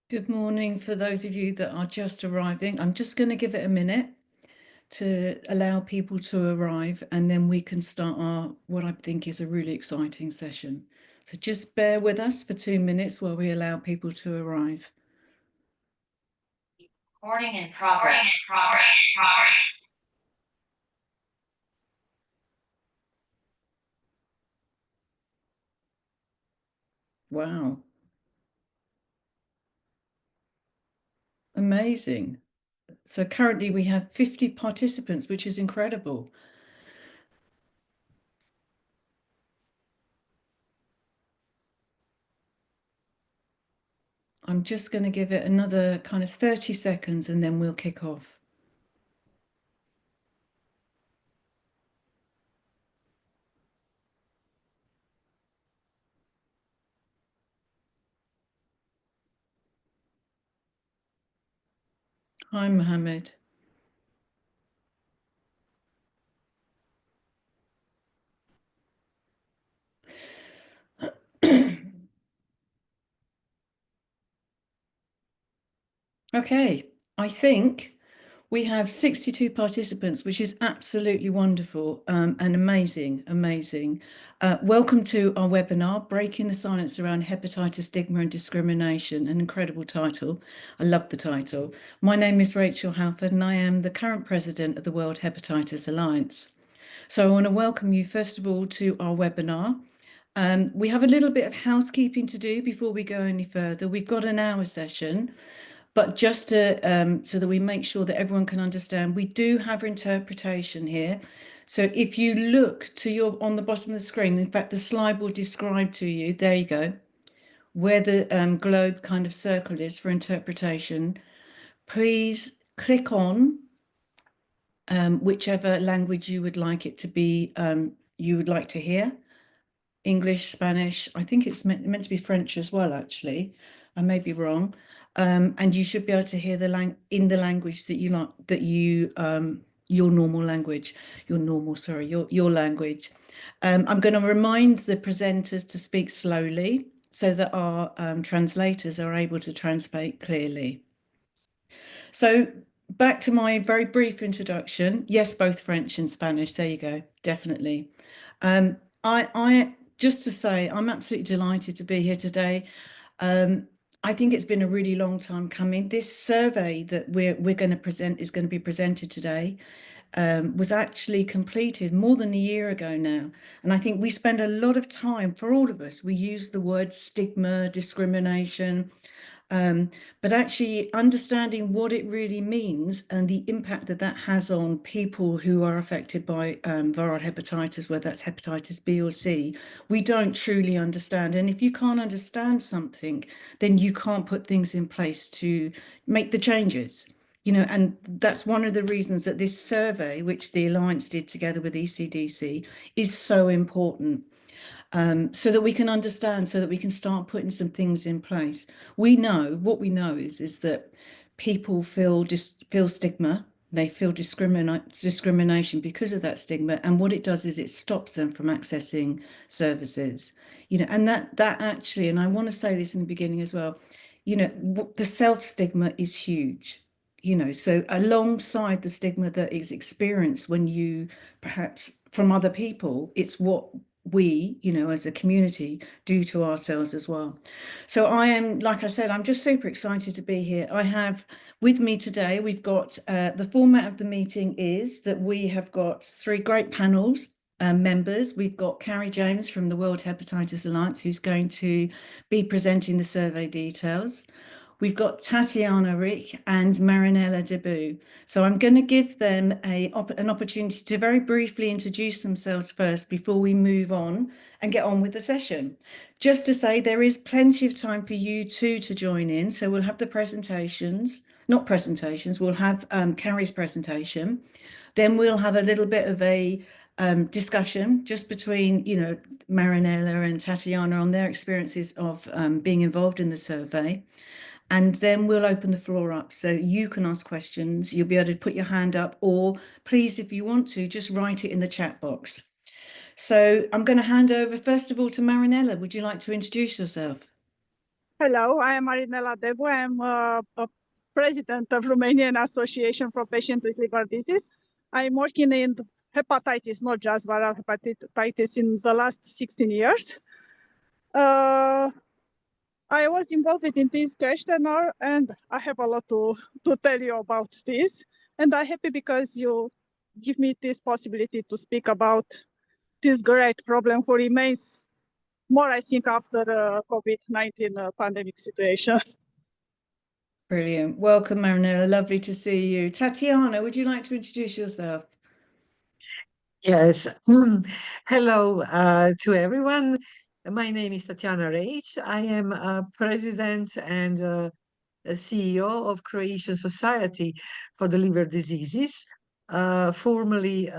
Good morning for those of you that are just arriving. I'm just going to give it a minute to allow people to arrive, and then we can start what I think is a really exciting session. So just bear with us for 2 minutes while we allow people to arrive. Recording in progress. Wow. Amazing. So currently we have 50 participants, which is incredible. I'm just going to give it another kind of 30 seconds and then we'll kick off. Hi, Mohammed. Okay, I think we have 62 participants, which is absolutely wonderful and amazing. Welcome to our webinar, Breaking the Silence Around Hepatitis, Stigma and Discrimination, an incredible title. I love the title. My name is Rachel Halford and I am the current president of the World Hepatitis Alliance. So I want to welcome you first of all to our webinar. We have a little bit of housekeeping to do before we go any further. We've got an hour session. But just to so that we make sure that everyone can understand, we do have interpretation here. So if you look to on the bottom of the screen, in fact, the slide will describe to you, there you go, where the globe kind of circle is for interpretation. Please click on whichever language you would like it to be, you would like to hear. English, Spanish, I think it's meant to be French as well, actually. I may be wrong. And you should be able to hear in the language that you like, your normal language, your language. I'm going to remind the presenters to speak slowly so that our translators are able to translate clearly. So back to my very brief introduction. Yes, both French and Spanish. There you go. Definitely. I just to say, I'm absolutely delighted to be here today. I think it's been a really long time coming. This survey that we're going to present is going to be presented today was actually completed more than a year ago now. And I think we spend a lot of time, for all of us, we use the word stigma, discrimination, but actually understanding what it really means and the impact that that has on people who are affected by viral hepatitis, whether that's hepatitis B or C, we don't truly understand. And if you can't understand something, then you can't put things in place to make the changes. And that's one of the reasons that this survey, which the Alliance did together with ECDC, is so important. So that we can understand, so that we can start putting some things in place. What we know is that people feel stigma, they feel discrimination because of that stigma, and what it does is it stops them from accessing services. And that actually, and I want to say this in the beginning as well, the self-stigma is huge. So alongside the stigma that is experienced when you perhaps from other people, it's what we, as a community, do to ourselves as well. So I am, like I said, I'm just super excited to be here. I have with me today, we've got the format of the meeting is that we have got 3 great panels. Members. We've got Cary James from the World Hepatitis Alliance, who's going to be presenting the survey details. We've got Tatjana, Reic, and Marinela, Debu. So I'm going to give them an opportunity to very briefly introduce themselves first before we move on and get on with the session. Just to say, there is plenty of time for you too to join in. So we'll have the presentations, not presentations, we'll have Cary's presentation. Then we'll have a little bit of a discussion just between, Marinela and Tatjana on their experiences of being involved in the survey. And then we'll open the floor up so you can ask questions. You'll be able to put your hand up, or please, if you want to, just write it in the chat box. So I'm going to hand over, first of all, to Marinela. Would you like to introduce yourself? Hello, I am Marinela Debu. I am a president of Romanian Association for Patients with Liver Disease. I'm working in hepatitis, not just viral hepatitis, in the last 16 years. I was involved in this questionnaire and I have a lot to tell you about this. And I'm happy because you give me this possibility to speak about this great problem who remains more, I think, after COVID-19 pandemic situation. Brilliant. Welcome, Marinela. Lovely to see you. Tatjana, would you like to introduce yourself? Yes. Hello to everyone. My name is Tatjana Reic. I am president and a CEO of Croatian Society for the Liver Diseases, formerly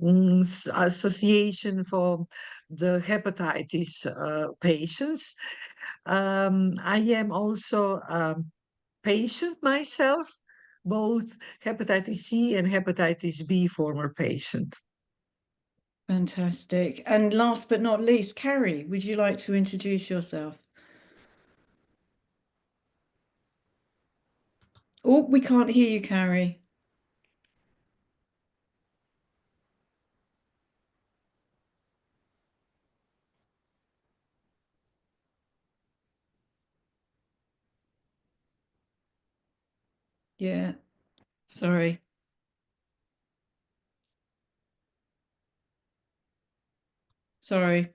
Association for the Hepatitis patients. I am also patient myself, both hepatitis C and hepatitis B former patient. Fantastic. And last but not least, Cary, would you like to introduce yourself? Oh, we can't hear you, Cary. Yeah, sorry. Sorry.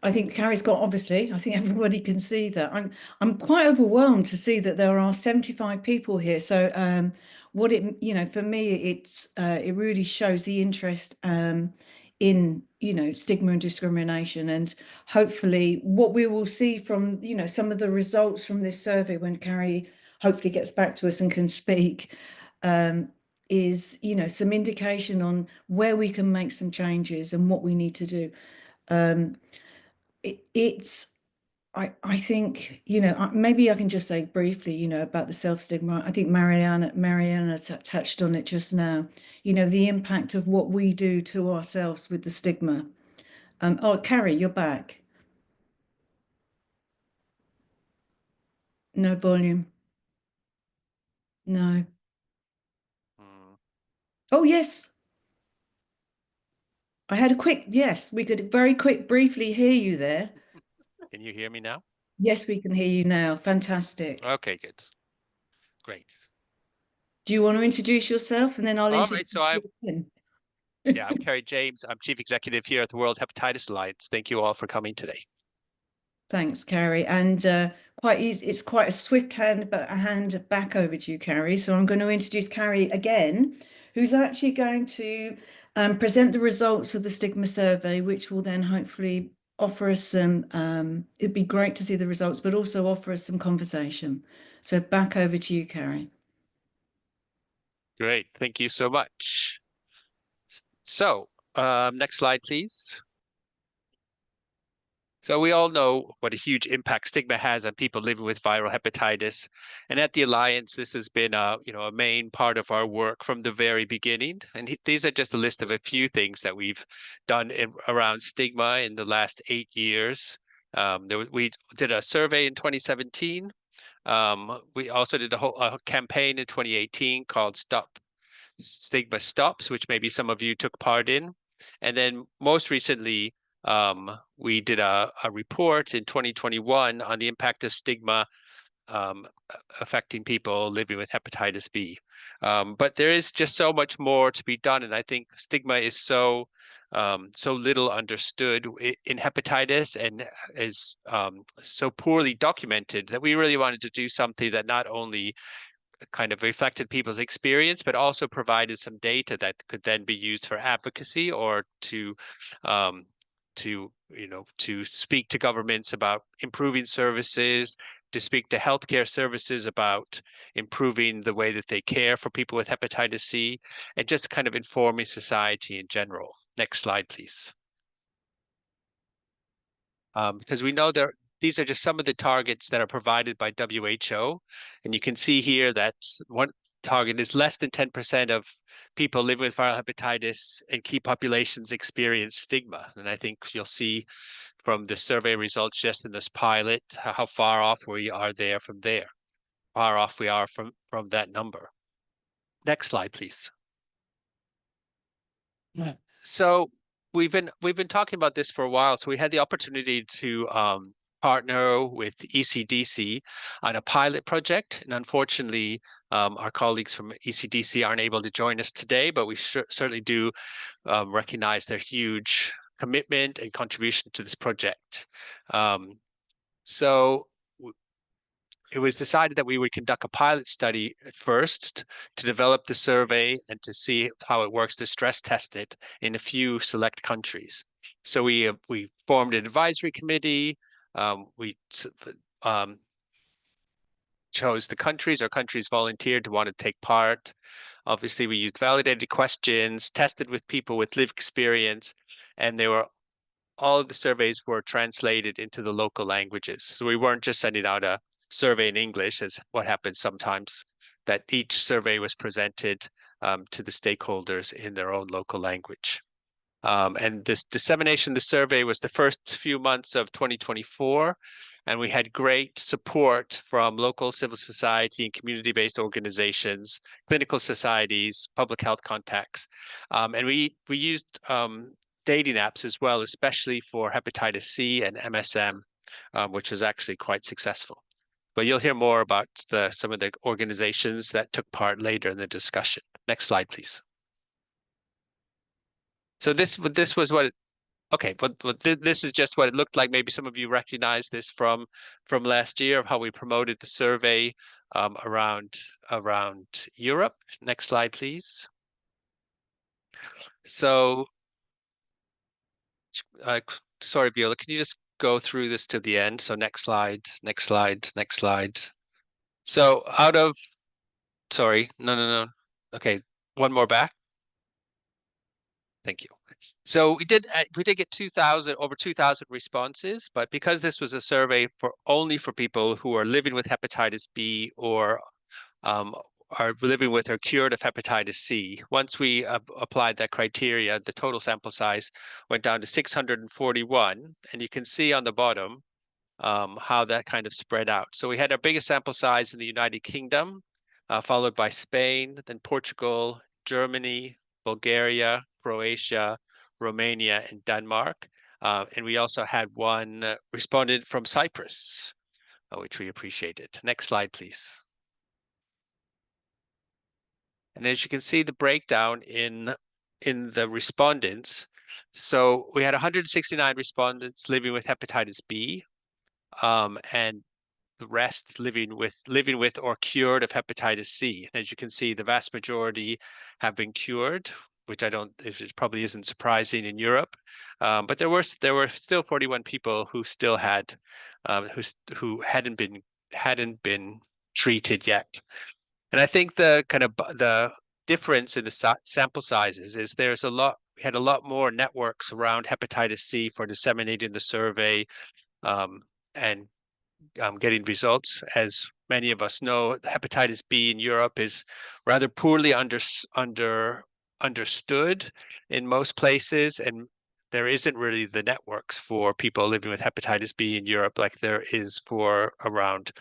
I think Cary's got, obviously, I think everybody can see that. I'm quite overwhelmed to see that there are 75 people here. So what it, for me, it really shows the interest in, stigma and discrimination. And hopefully what we will see from, some of the results from this survey when Cary hopefully gets back to us and can speak, is, some indication on where we can make some changes and what we need to do. I think, maybe I can just say briefly, about the self-stigma. I think Mariana touched on it just now, the impact of what we do to ourselves with the stigma. Oh, Cary, you're back. No volume. No. Oh, yes. I had a quick, yes, we could very briefly hear you there. Can you hear me now? Yes, we can hear you now. Fantastic. Okay, good. Great. Do you want to introduce yourself and then I'll introduce you? Yeah, I'm Cary James. I'm Chief Executive here at the World Hepatitis Alliance. Thank you all for coming today. Thanks, Cary. And quite easy, it's quite a swift hand back over to you, Cary. So I'm going to introduce Cary again, who's actually going to present the results of the stigma survey, which will then hopefully offer us some, it'd be great to see the results, but also offer us some conversation. So back over to you, Cary. Great, thank you so much. So next slide, please. So we all know what a huge impact stigma has on people living with viral hepatitis. And at the Alliance, this has been a main part of our work from the very beginning. And these are just a list of a few things that we've done around stigma in the last 8 years. We did a survey in 2017. We also did a campaign in 2018 called Stop Stigma Stops, which maybe some of you took part in. And then most recently, we did a report in 2021 on the impact of stigma affecting people living with hepatitis B. But there is just so much more to be done. And I think stigma is so little understood in hepatitis and is so poorly documented that we really wanted to do something that not only kind of reflected people's experience, but also provided some data that could then be used for advocacy or to speak to governments about improving services, to speak to healthcare services about improving the way that they care for people with hepatitis C, and just kind of informing society in general. Next slide, please. Because we know these are just some of the targets that are provided by WHO. And you can see here that target is less than 10% of people living with viral hepatitis and key populations experience stigma. And I think you'll see from the survey results just in this pilot how far off we are from there, far off we are from that number. Next slide, please. So we've been talking about this for a while. So we had the opportunity to partner with ECDC on a pilot project, and unfortunately, our colleagues from ECDC aren't able to join us today. But we certainly do recognize their huge commitment and contribution to this project. So it was decided that we would conduct a pilot study first to develop the survey and to see how it works, to stress test it in a few select countries. So we formed an advisory committee. We chose the countries. Our countries volunteered to want to take part. Obviously, we used validated questions, tested with people with lived experience, and all of the surveys were translated into the local languages. So we weren't just sending out a survey in English, as what happens sometimes, that each survey was presented to the stakeholders in their own local language. And this dissemination of the survey was the first few months of 2024, and we had great support from local civil society and community-based organizations, clinical societies, public health contacts. And we used dating apps as well, especially for hepatitis C and MSM, which was actually quite successful. But you'll hear more about some of the organizations that took part later in the discussion. Next slide, please. So this was what okay, but this is just what it looked like. Maybe some of you recognize this from last year of how we promoted the survey around Europe. Next slide, please. So, sorry, Viola, can you just go through this to the end? So next slide, next slide, next slide. So sorry, no. Okay, one more back. Thank you. So we did get over 2,000 responses, but because this was a survey only for people who are living with hepatitis B or are living with or cured of hepatitis C, once we applied that criteria, the total sample size went down to 641, and you can see on the bottom how that kind of spread out. So we had our biggest sample size in the United Kingdom, followed by Spain, then Portugal, Germany, Bulgaria, Croatia, Romania, and Denmark. And we also had one respondent from Cyprus, which we appreciated. Next slide, please. And as you can see, the breakdown in the respondents. So we had 169 respondents living with hepatitis B, and the rest living with or cured of hepatitis C. And as you can see, the vast majority have been cured, which it probably isn't surprising in Europe. But there were still 41 people who still had who hadn't been treated yet. And I think the difference in the sample sizes is we had a lot more networks around hepatitis C for disseminating the survey and getting results. As many of us know, hepatitis B in Europe is rather poorly understood in most places, and there isn't really the networks for people living with hepatitis B in Europe like there is for around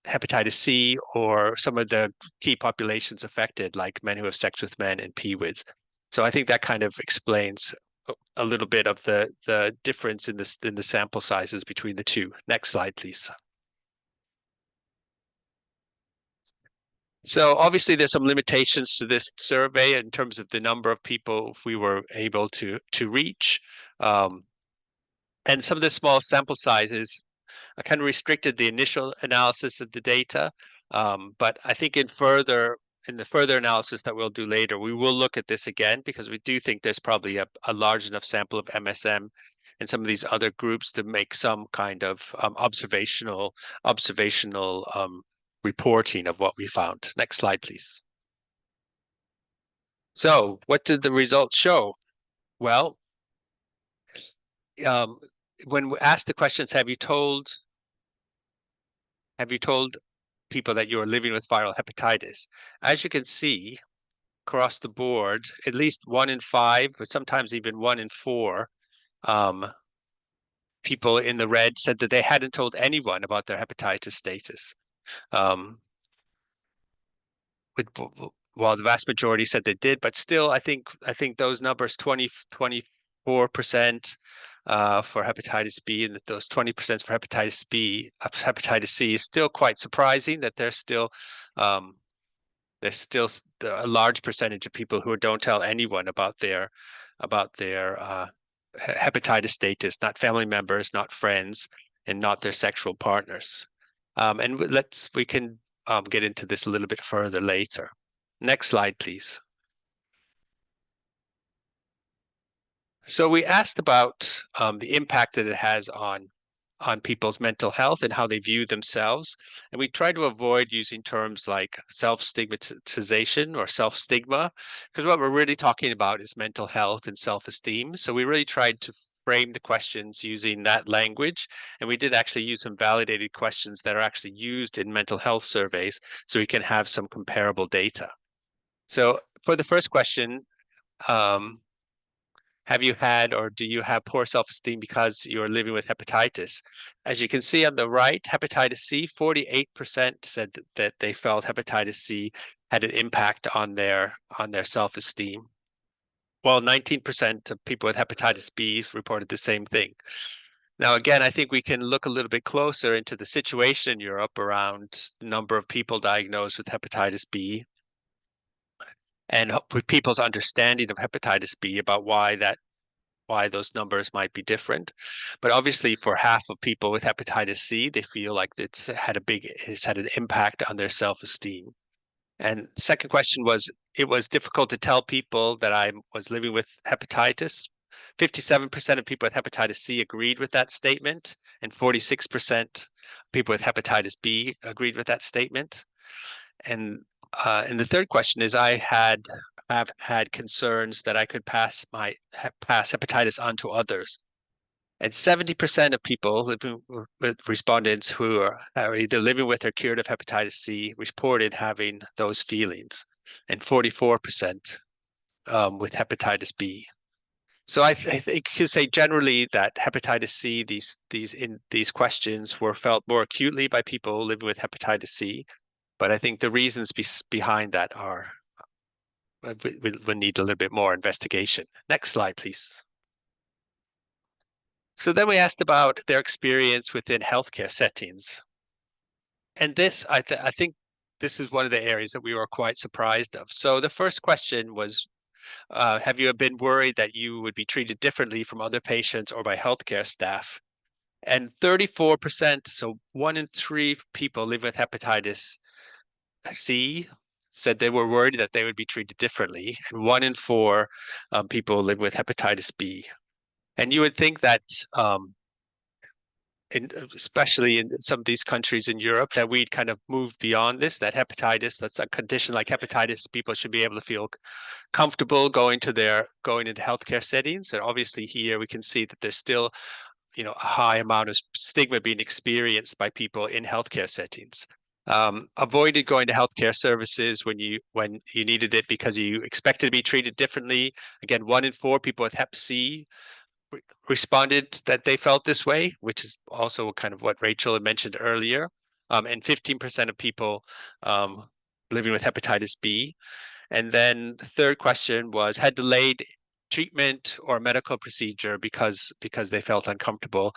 hepatitis C or some of the key populations affected, like men who have sex with men and PWIDs. So I think that kind of explains a little bit of the difference in the sample sizes between the two. Next slide, please. So obviously there's some limitations to this survey in terms of the number of people we were able to reach. And some of the small sample sizes kind of restricted the initial analysis of the data. But I think in the further analysis that we'll do later, we will look at this again because we do think there's probably a large enough sample of MSM and some of these other groups to make some kind of observational reporting of what we found. Next slide, please. So what did the results show? Well, when we asked the questions, have you told people that you are living with viral hepatitis. As you can see, across the board, at least 1 in 5, or sometimes even 1 in 4 people in the red said that they hadn't told anyone about their hepatitis status. While the vast majority said they did, but still, I think those numbers, 24% for hepatitis B, and those 20% for hepatitis C, is still quite surprising that there's still a large percentage of people who don't tell anyone about their hepatitis status, not family members, not friends, and not their sexual partners. And we can get into this a little bit further later. Next slide, please. So we asked about the impact that it has on people's mental health and how they view themselves. And we try to avoid using terms like self-stigmatization or self-stigma, because what we're really talking about is mental health and self-esteem. So we really tried to frame the questions using that language. And we did actually use some validated questions that are actually used in mental health surveys, so we can have some comparable data. So for the first question, have you had or do you have poor self-esteem because you're living with hepatitis? As you can see on the right, hepatitis C, 48% said that they felt hepatitis C had an impact on their self-esteem. Well, 19% of people with hepatitis B reported the same thing. Now, again, I think we can look a little bit closer into the situation in Europe around the number of people diagnosed with hepatitis B and with people's understanding of hepatitis B about why those numbers might be different. But obviously for half of people with hepatitis C, they feel like it's had an impact on their self-esteem. And second question was, it was difficult to tell people that I was living with hepatitis. 57% of people with hepatitis C agreed with that statement, and 46% people with hepatitis B agreed with that statement. And the third question is, I have had concerns that I could pass hepatitis on to others. And 70% of people living with respondents who are either living with or cured of hepatitis C reported having those feelings, and 44% with hepatitis B. So I think you could say generally that hepatitis C, these questions were felt more acutely by people living with hepatitis C, but I think the reasons behind that are we need a little bit more investigation. Next slide, please. So then we asked about their experience within healthcare settings. And this, I think this is one of the areas that we were quite surprised of. So the first question was, have you been worried that you would be treated differently from other patients or by healthcare staff? And 34%, so 1 in 3 people living with hepatitis C said they were worried that they would be treated differently, and 1 in 4 people living with hepatitis B. And you would think that, especially in some of these countries in Europe, that we'd kind of moved beyond this, that hepatitis, that's a condition like hepatitis, people should be able to feel comfortable going into healthcare settings. And obviously here we can see that there's still, a high amount of stigma being experienced by people in healthcare settings. Avoided going to healthcare services when you needed it because you expected to be treated differently. Again, 1 in 4 people with Hep C responded that they felt this way, which is also kind of what Rachel had mentioned earlier. And 15% of people living with hepatitis B. And then the third question was, had delayed treatment or medical procedure because they felt uncomfortable.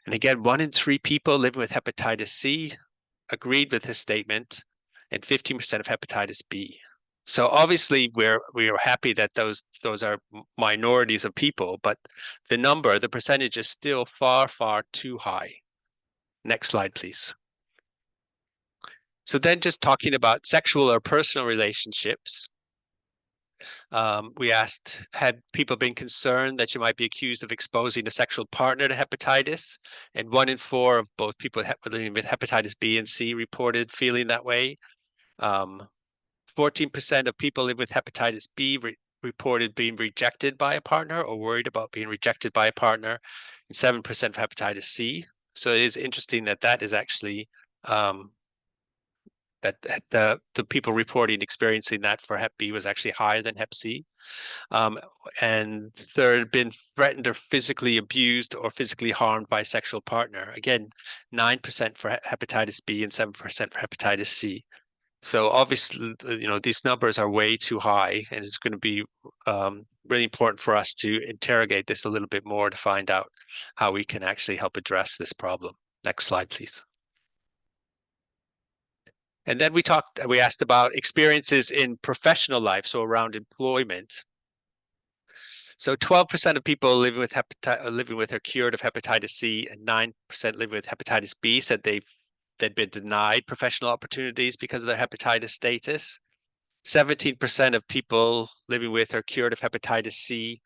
And again, 1 in 3 people living with hepatitis C agreed with this statement, and 15% of hepatitis B. So obviously we are happy that those are minorities of people, but the percentage is still far, far too high. Next slide, please. So then just talking about sexual or personal relationships. We asked, had people been concerned that you might be accused of exposing a sexual partner to hepatitis? And 1 in 4 of both people living with hepatitis B and C reported feeling that way. 14% of people living with hepatitis B reported being rejected by a partner or worried about being rejected by a partner, and 7% of hepatitis C. So it is interesting that is actually that the people reporting experiencing that for Hep B was actually higher than Hep C. And third, been threatened or physically abused or physically harmed by a sexual partner. Again, 9% for hepatitis B and 7% for hepatitis C. So obviously, these numbers are way too high, and it's going to be really important for us to interrogate this a little bit more to find out how we can actually help address this problem. Next slide, please. And then we asked about experiences in professional life, so around employment. So 12% of people living with or cured of hepatitis C and 9% living with hepatitis B said they'd been denied professional opportunities because of their hepatitis status. 17% of people living with or cured of hepatitis C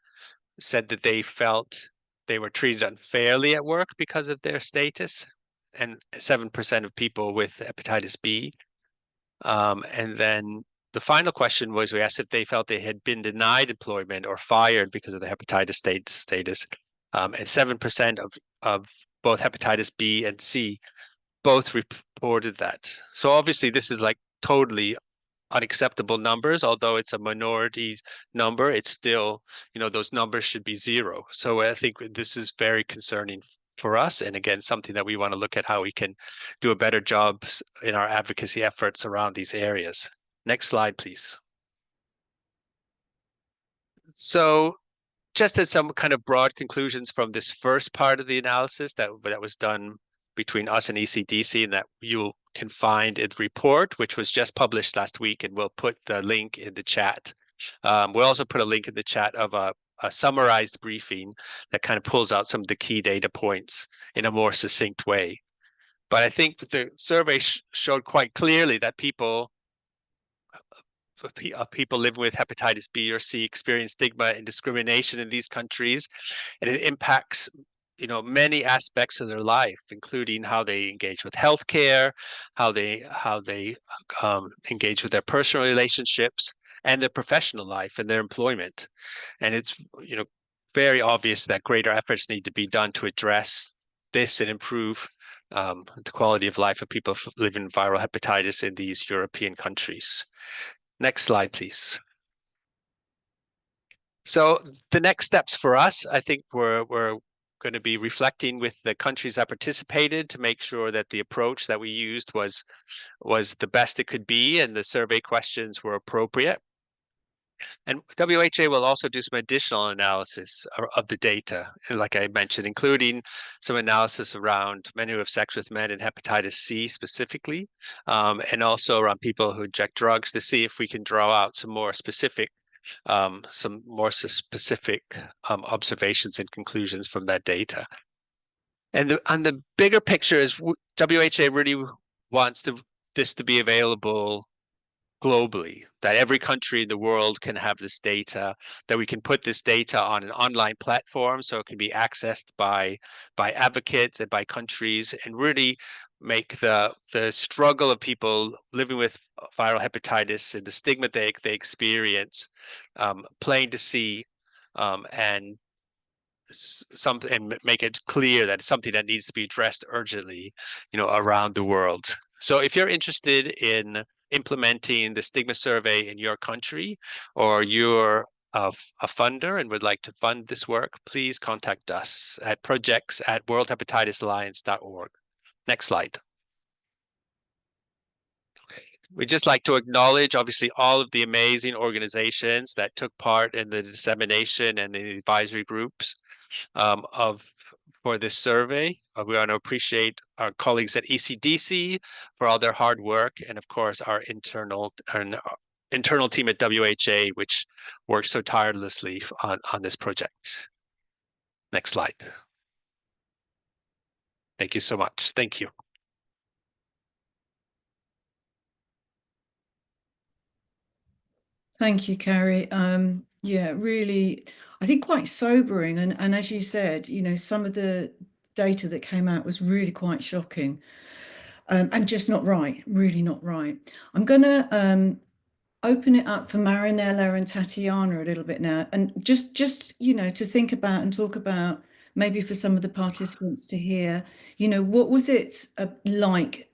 said that they felt they were treated unfairly at work because of their status, and 7% of people with hepatitis B. And then the final question was, we asked if they felt they had been denied employment or fired because of the hepatitis status. And 7% of both hepatitis B and C both reported that. So obviously this is like totally unacceptable numbers. Although it's a minority number, it's still, those numbers should be zero. So I think this is very concerning for us, and again, something that we want to look at how we can do a better job in our advocacy efforts around these areas. Next slide, please. So just as some kind of broad conclusions from this first part of the analysis that was done between us and ECDC, and that you can find in the report, which was just published last week, and we'll put the link in the chat. We'll also put a link in the chat of a summarized briefing that kind of pulls out some of the key data points in a more succinct way. But I think the survey showed quite clearly that people living with hepatitis B or C experience stigma and discrimination in these countries, and it impacts many aspects of their life, including how they engage with healthcare, how they engage with their personal relationships and their professional life and their employment. And it's very obvious that greater efforts need to be done to address this and improve the quality of life of people living with viral hepatitis in these European countries. Next slide, please. So the next steps for us, I think we're going to be reflecting with the countries that participated to make sure that the approach that we used was the best it could be and the survey questions were appropriate. And WHA will also do some additional analysis of the data, like I mentioned, including some analysis around men who have sex with men and hepatitis C specifically, and also around people who inject drugs, to see if we can draw out some more specific observations and conclusions from that data. And on the bigger picture is WHA really wants this to be available globally, that every country in the world can have this data, that we can put this data on an online platform so it can be accessed by advocates and by countries, and really make the struggle of people living with viral hepatitis and the stigma they experience plain to see, and make it clear that it's something that needs to be addressed urgently, around the world. So if you're interested in implementing the stigma survey in your country, or you're a funder and would like to fund this work, please contact us at projects@worldhepatitisalliance.org. Next slide. We'd just like to acknowledge, obviously, all of the amazing organizations that took part in the dissemination and the advisory groups for this survey. We want to appreciate our colleagues at ECDC for all their hard work, and of course our internal team at WHA, which works so tirelessly on this project. Next slide. Thank you so much. Thank you. Thank you, Cary. Yeah, really, I think quite sobering. And as you said, some of the data that came out was really quite shocking, and just not right, really not right. I'm going to open it up for Marinela and Tatjana a little bit now, and just to think about and talk about, maybe for some of the participants to hear, what was it like,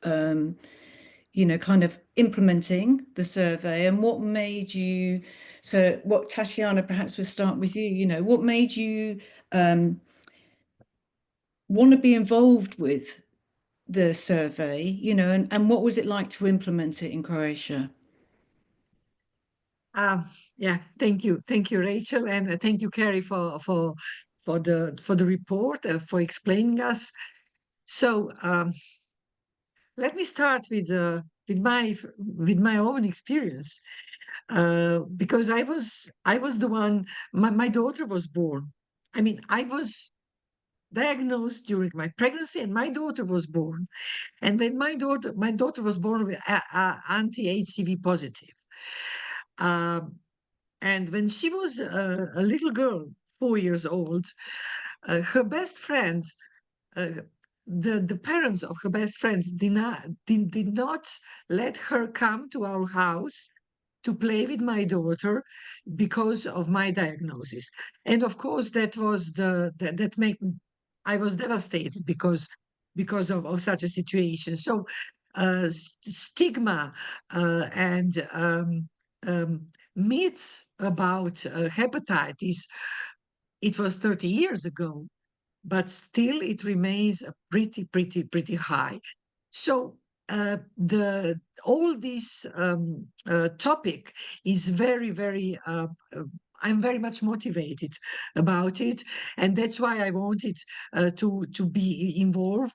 you know, kind of implementing the survey, and what made you, so what, Tatjana, perhaps we'll start with you, you know, what made you want to be involved with the survey, you know, and what was it like to implement it in Croatia? Yeah, thank you, Rachel, and thank you, Cary, for the report, for explaining us. So let me start with my own experience, because I was the one. My daughter was born. I mean, I was diagnosed during my pregnancy, and my daughter was born. And then my daughter was born with anti-HCV positive. And when she was a little girl, 4 years old, her best friend, the parents of her best friend did not let her come to our house to play with my daughter because of my diagnosis. And of course, that made I was devastated because of such a situation. So stigma and myths about hepatitis, it was 30 years ago, but still it remains pretty high. So all this topic is very I'm very much motivated about it, and that's why I wanted to be involved.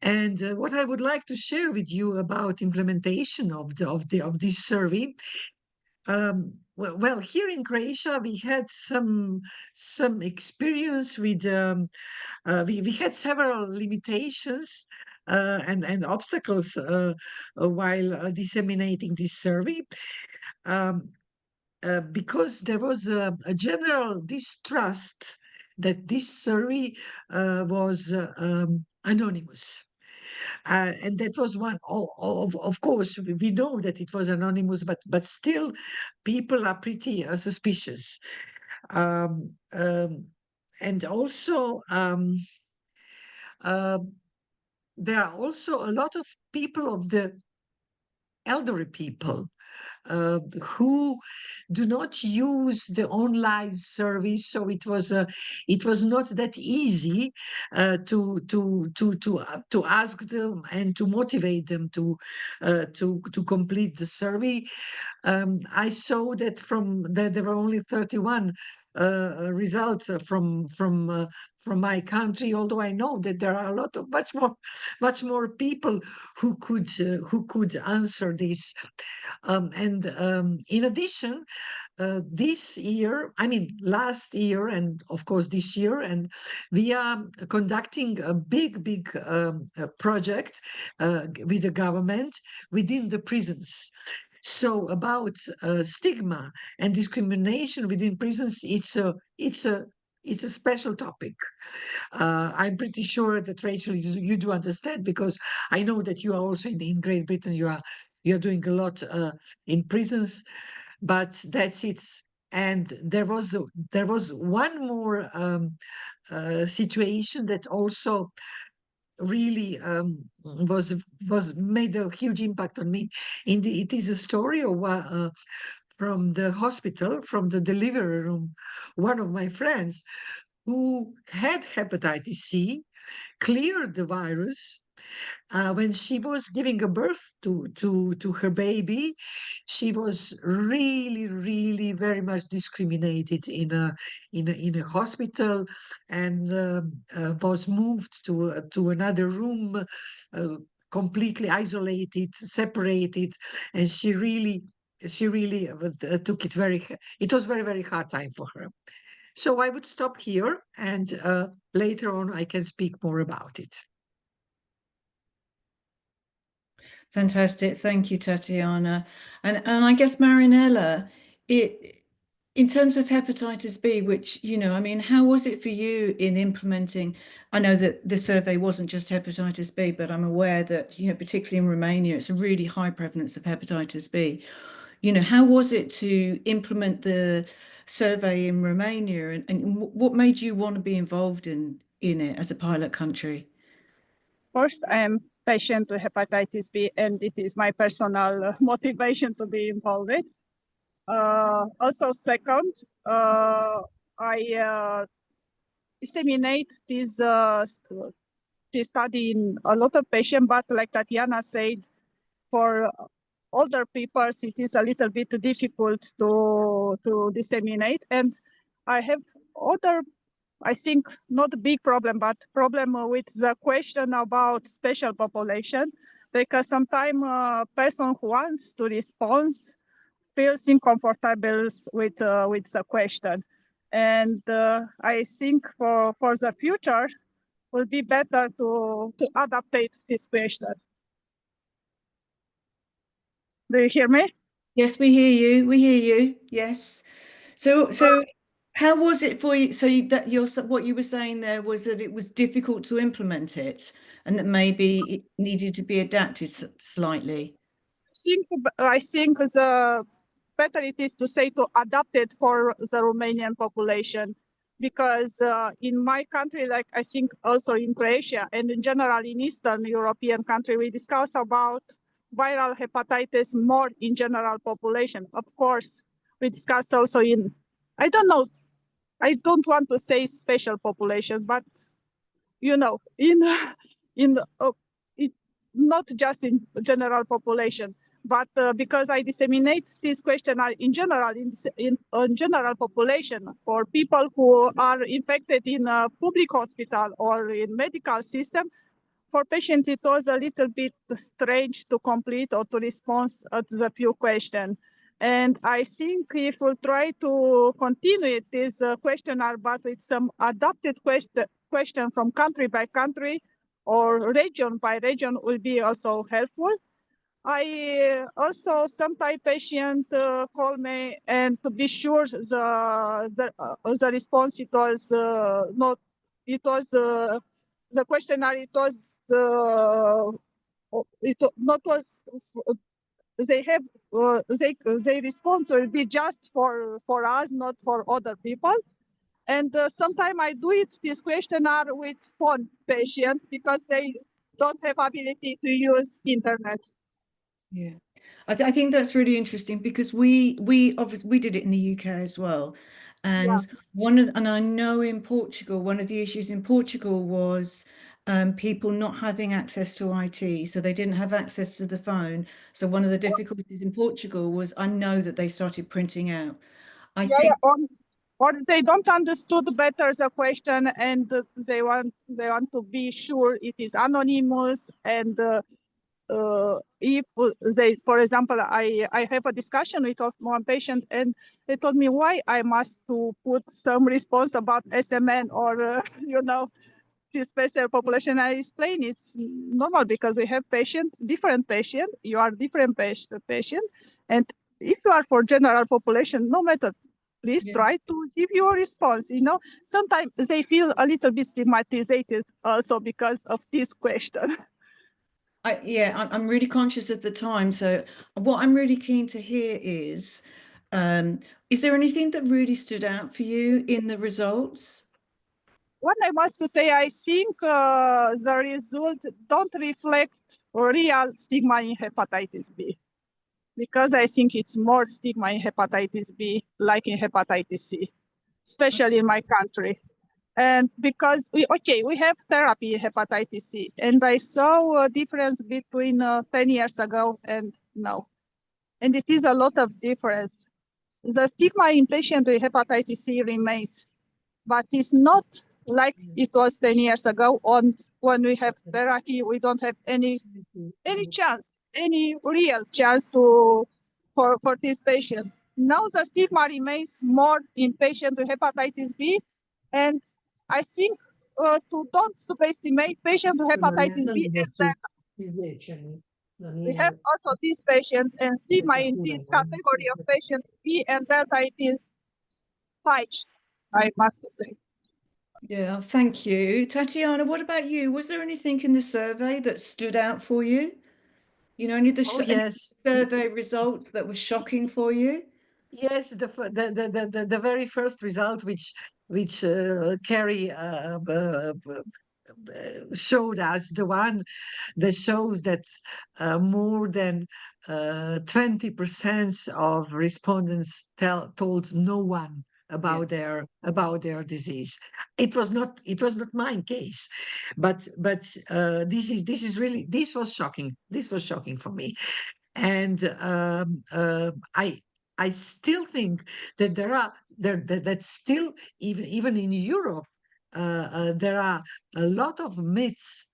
And what I would like to share with you about implementation of this survey. Well, here in Croatia, we had some experience with. We had several limitations and obstacles while disseminating this survey. Because there was a general distrust that this survey was anonymous. And that was one of course, we know that it was anonymous, but still people are pretty suspicious. And also, there are also a lot of people, of the elderly people, who do not use the online service, so it was not that easy to ask them and to motivate them to complete the survey. I saw that there were only 31 results from my country, although I know that there are a lot of much more people who could answer this. And in addition, this year, I mean last year, and of course this year, and we are conducting a big project with the government within the prisons. So about stigma and discrimination within prisons, it's a special topic. I'm pretty sure that, Rachel, you do understand, because I know that you are also in Great Britain. You're doing a lot in prisons, but that's it. And there was one more situation that also really was made a huge impact on me. It is a story of from the hospital, from the delivery room. One of my friends who had hepatitis C cleared the virus. When she was giving a birth to her baby, she was really very much discriminated in a hospital, and was moved to another room, completely isolated, separated, and she really took it it was very hard time for her. So I would stop here, and later on I can speak more about it. Fantastic. Thank you, Tatjana. And I guess, Marinela, in terms of hepatitis B, which, you know, I mean, how was it for you in implementing? I know that the survey wasn't just hepatitis B, but I'm aware that, you know, particularly in Romania, it's a really high prevalence of hepatitis B. You know, how was it to implement the survey in Romania, and what made you want to be involved in it as a pilot country? First, I am patient with hepatitis B, and it is my personal motivation to be involved. Also, second, I disseminate this study in a lot of patients, but like Tatjana said, for older people, it is a little bit difficult to disseminate. And I have other, I think, not a big problem, but problem with the question about special population, because sometimes a person who wants to respond feels uncomfortable with the question. And I think for the future, will be better to adaptate this question. Do you hear me? Yes, we hear you. We hear you. Yes. So how was it for you? So that what you were saying there was that it was difficult to implement it, and that maybe it needed to be adapted slightly. I think the better it is to say to adapt it for the Romanian population, because in my country, like I think also in Croatia and in general in Eastern European country, we discuss about viral hepatitis more in general population. Of course, we discuss also in, I don't know, I don't want to say special populations, but you know, in it, not just in general population, but because I disseminate this questionnaire in general, in general population for people who are infected in a public hospital or in medical system, for patients it was a little bit strange to complete or to respond at the few questions. And I think if we try to continue this questionnaire, but with some adapted question from country by country or region by region will be also helpful. I also sometimes patient call me, and to be sure the response it was not, it was the questionnaire, it was it not was they have they response will be just for us, not for other people. And sometimes I do it this questionnaire with phone patient because they don't have ability to use internet. Yeah, I think that's really interesting because we obviously we did it in the UK as well, and and I know in Portugal one of the issues in Portugal was people not having access to IT, so they didn't have access to the phone. So one of the difficulties in Portugal was I know that they started printing out. I think Or they don't understood better the question, and they want to be sure it is anonymous. And if they, for example, I have a discussion with one patient, and they told me why I must to put some response about SMN or you know, this special population. I explain it's normal because we have different patient. You are different patient, and if you are for general population, no matter. Please try to give your response. You know, sometimes they feel a little bit stigmatized also because of this question. I'm really conscious of the time. So what I'm really keen to hear is there anything that really stood out for you in the results? What I must to say, I think the result don't reflect real stigma in hepatitis B, because I think it's more stigma in hepatitis B like in hepatitis C, especially in my country. And because we have therapy in hepatitis C, and I saw a difference between 10 years ago and now. And it is a lot of difference. The stigma in patients with hepatitis C remains, but it's not like it was 10 years ago. When we have therapy, we don't have any chance, any real chance for this patient. Now the stigma remains more in patients with hepatitis B, and I think to don't subestimate patients with hepatitis B and Delta. We have also this patient, and stigma in this category of patient B and Delta, it is high, I must say. Yeah, thank you. Tatjana, what about you? Was there anything in the survey that stood out for you? You know, any survey result that was shocking for you? Yes, the very first result which Cary showed us, the one that shows that more than 20% of respondents told no one about their disease. It was not my case, but this was shocking. This was shocking for me, and I still think that that still even in Europe there are a lot of myths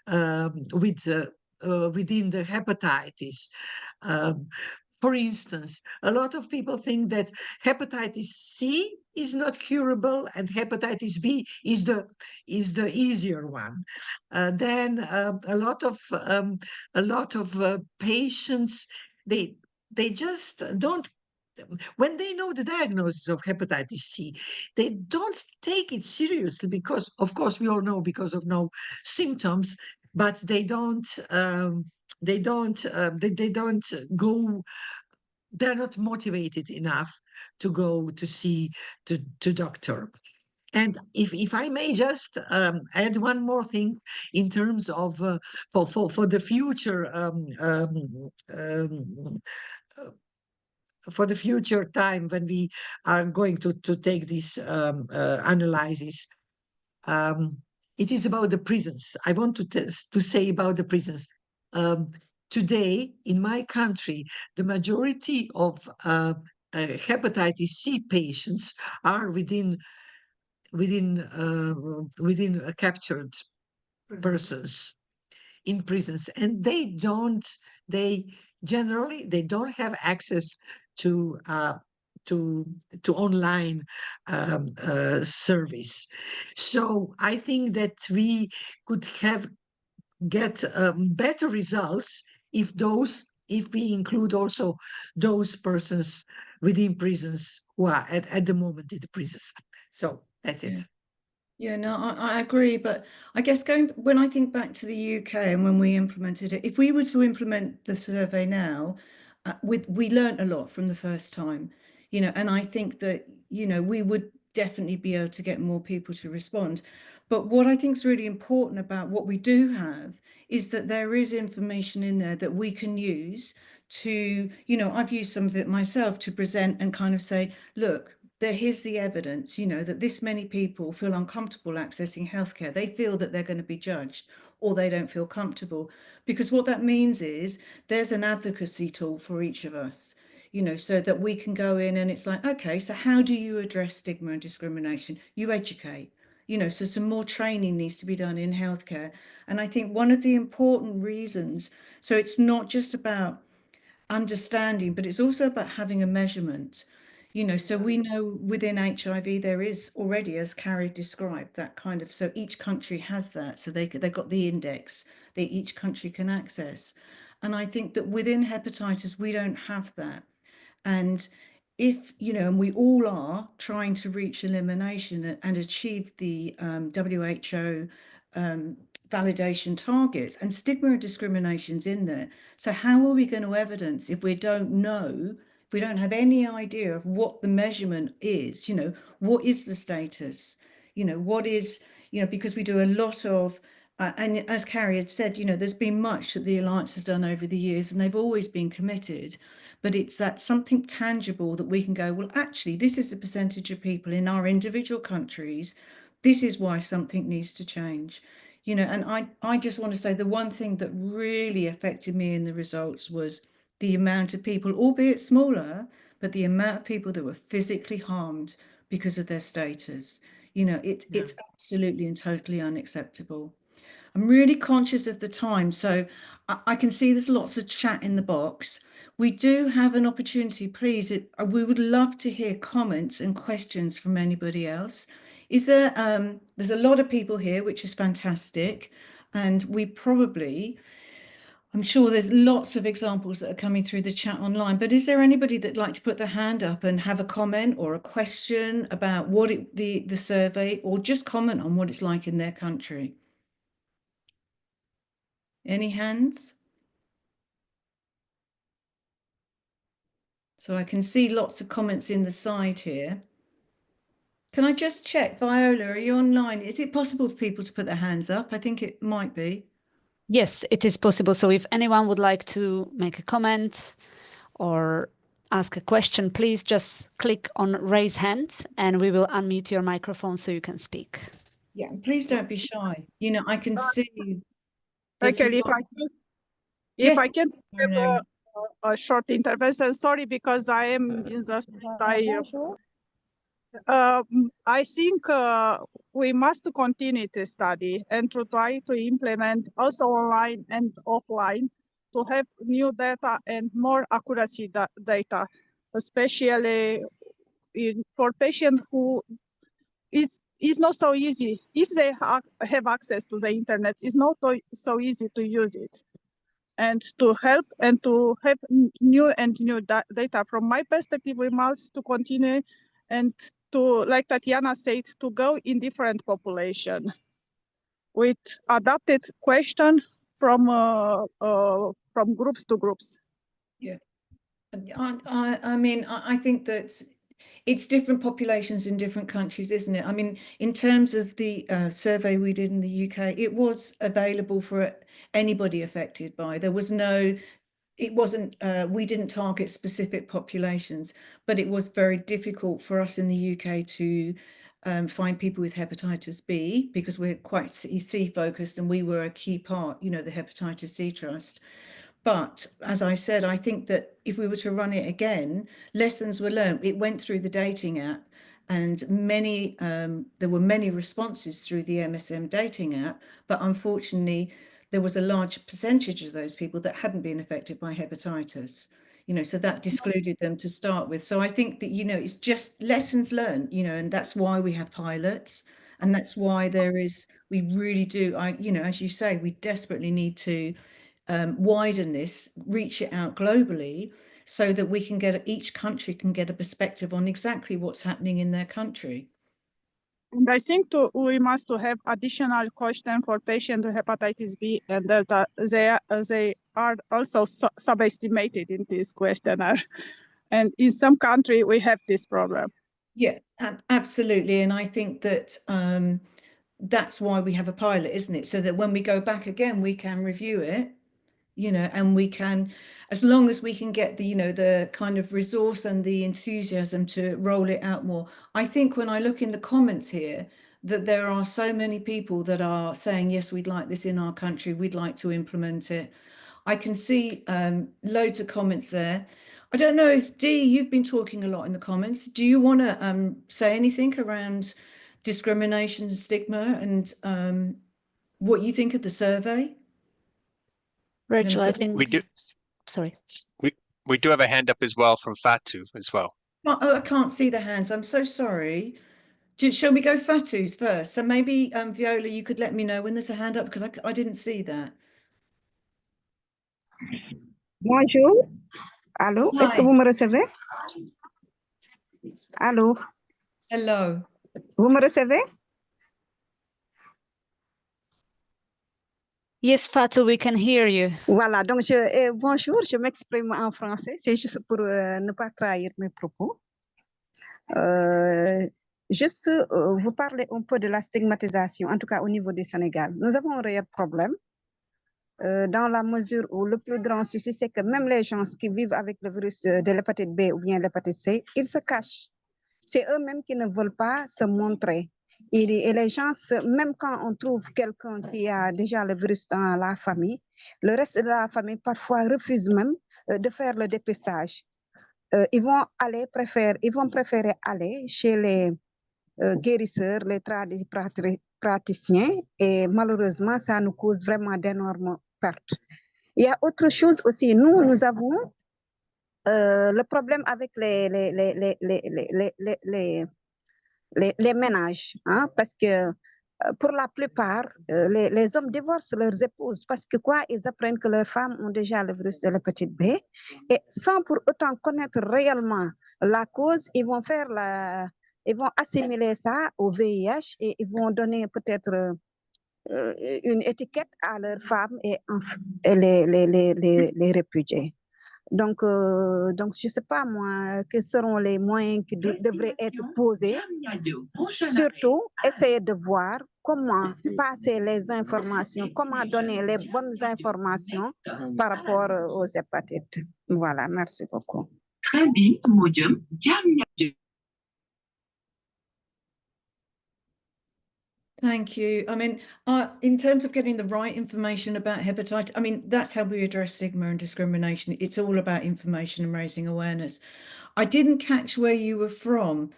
within the hepatitis. For instance, a lot of people think that hepatitis C is not curable and hepatitis B is the easier one. Then a lot of patients, they just don't, when they know the diagnosis of hepatitis C, they don't take it seriously because, of course, we all know because of no symptoms, but they don't go. They're not motivated enough to go to see to doctor. And if I may just add one more thing in terms of for the future for the future time when we are going to take this analysis. It is about the prisons. I want to say about the prisons. Today, in my country, the majority of hepatitis C patients are within captured persons in prisons, and they generally don't have access to online service. So I think that we could get better results if we include also those persons within prisons who are at the moment in the prisons. So that's it. Yeah, no, I agree. But I guess when I think back to the UK and when we implemented it, if we were to implement the survey now, we learned a lot from the first time, and I think that, we would definitely be able to get more people to respond. But what I think is really important about what we do have is that there is information in there that we can use to, I've used some of it myself to present and kind of say, look, here's the evidence, that this many people feel uncomfortable accessing healthcare. They feel that they're going to be judged, or they don't feel comfortable, because what that means is there's an advocacy tool for each of us, so that we can go in and it's like, okay, so how do you address stigma and discrimination? You educate, so some more training needs to be done in healthcare. And I think one of the important reasons, so it's not just about understanding, but it's also about having a measurement. So we know within HIV there is already, as Cary described, that kind of, so each country has that, so they've got the index that each country can access. And I think that within hepatitis we don't have that. And if, and we all are trying to reach elimination and achieve the WHO validation targets, and stigma and discrimination's in there. So how are we going to evidence if we don't know, if we don't have any idea of what the measurement is? What is the status? What is, because we do a lot of, and as Cary had said, there's been much that the Alliance has done over the years, and they've always been committed. But it's that something tangible that we can go, well, actually, this is the percentage of people in our individual countries. This is why something needs to change. And I just want to say the one thing that really affected me in the results was the amount of people, albeit smaller, but the amount of people that were physically harmed because of their status. It's absolutely and totally unacceptable. I'm really conscious of the time, so I can see there's lots of chat in the box. We do have an opportunity, please. We would love to hear comments and questions from anybody else. Is there, there's a lot of people here, which is fantastic. And I'm sure there's lots of examples that are coming through the chat online, but is there anybody that'd like to put their hand up and have a comment or a question about what the survey, or just comment on what it's like in their country? Any hands? So I can see lots of comments in the side here. Can I just check, Viola, are you online? Is it possible for people to put their hands up? I think it might be. Yes, it is possible. So if anyone would like to make a comment or ask a question, please just click on raise hand and we will unmute your microphone so you can speak. Yeah, and please don't be shy. You know, I can see. Actually, if I can have no. a short intervention, sorry, because I am in the I think we must continue to study and to try to implement also online and offline to have new data and more accuracy data, especially for patients who it's not so easy. If they have access to the internet, it's not so easy to use it. And to help and to have new data. From my perspective, we must to continue and to, like Tatjana said, to go in different population with adapted question from groups to groups. Yeah, I mean, I think that it's different populations in different countries, isn't it? I mean, in terms of the survey we did in the UK, it was available for anybody affected by. There was no, it wasn't, we didn't target specific populations, but it was very difficult for us in the UK to find people with hepatitis B because we're quite C focused and we were a key part, you know, the Hepatitis C Trust. But as I said, I think that if we were to run it again, lessons were learned. It went through the dating app and there were many responses through the MSM dating app, but unfortunately, there was a large percentage of those people that hadn't been affected by hepatitis, you know, so that excluded them to start with. So I think that, you know, it's just lessons learned, you know, and that's why we have pilots. And that's why we really do, you know, as you say, we desperately need to widen this, reach it out globally so that we can each country can get a perspective on exactly what's happening in their country. And I think we must have additional question for patients with hepatitis B and Delta. They are also subestimated in this questionnaire. And in some country, we have this problem. Yeah, absolutely. And I think that that's why we have a pilot, isn't it? So that when we go back again, we can review it, you know, and we can, as long as we can get the, you know, the kind of resource and the enthusiasm to roll it out more. I think when I look in the comments here, that there are so many people that are saying, yes, we'd like this in our country, we'd like to implement it. I can see loads of comments there. I don't know if Dee, you've been talking a lot in the comments. Do you want to say anything around discrimination and stigma and what you think of the survey? Rachel, I think we do. Sorry. We do have a hand up as well from Fatu as well. Oh, I can't see the hands. I'm so sorry. Shall we go Fatu's first? So maybe Viola, you could let me know when there's a hand up because I didn't see that. Bonjour. Allô, est-ce que Hi. vous me recevez? Allô, Hello. vous me recevez? Yes, Fatu, we can hear you. Voilà, donc bonjour, je m'exprime en français, c'est juste pour ne pas trahir mes propos. Juste vous parler un peu de la stigmatisation, en tout cas au niveau du Sénégal. Nous avons un réel problème dans la mesure où le plus grand souci, c'est que même les gens qui vivent avec le virus de l'hépatite B ou bien l'hépatite C, ils se cachent. C'est eux-mêmes qui ne veulent pas se montrer. Et les gens, même quand on trouve quelqu'un qui a déjà le virus dans la famille, le reste de la famille parfois refuse même de faire le dépistage. Ils vont préférer aller chez les guérisseurs, les praticiens, et malheureusement, ça nous cause vraiment d'énormes pertes. Il y a autre chose aussi. Nous avons le problème avec les ménages, hein, parce que pour la plupart, les hommes divorcent leurs épouses parce que quoi, ils apprennent que leurs femmes ont déjà le virus de l'hépatite B et sans pour autant connaître réellement la cause, ils vont assimiler ça au VIH et ils vont donner peut-être une étiquette à leurs femmes et les répudier. Donc, je ne sais pas moi, quels seront les moyens qui devraient être posés. Surtout, essayer de voir comment passer les informations, comment donner les bonnes informations par rapport aux hépatites. Voilà, merci beaucoup. Très bien, madame. Thank you. I mean, in terms of getting the right information about hepatitis, I mean, that's how we address stigma and discrimination. It's all about information and raising awareness. I didn't catch where you were from,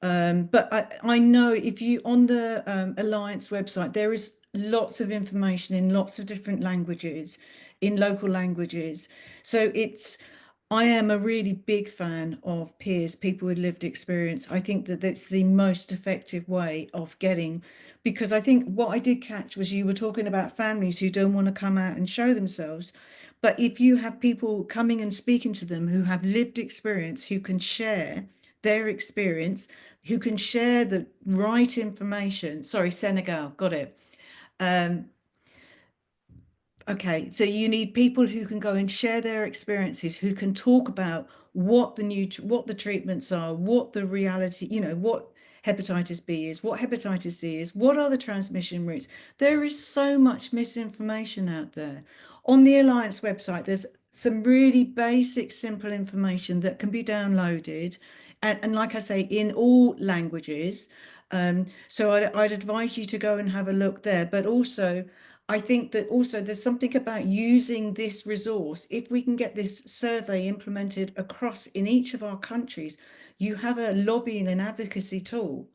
but I know if you, on the Alliance website, there is lots of information in lots of different languages, in local languages. So I am a really big fan of peers, people with lived experience. I think that that's the most effective way of getting, because I think what I did catch was you were talking about families who don't want to come out and show themselves. But if you have people coming and speaking to them who have lived experience, who can share their experience, who can share the right information. Sorry, Senegal, got it. Okay, so you need people who can go and share their experiences, who can talk about what the treatments are, what the reality, what hepatitis B is, what hepatitis C is, what are the transmission routes. There is so much misinformation out there. On the Alliance website, there's some really basic, simple information that can be downloaded. And like I say, in all languages. So I'd advise you to go and have a look there, but also, I think that also there's something about using this resource. If we can get this survey implemented across in each of our countries, you have a lobbying and advocacy tool.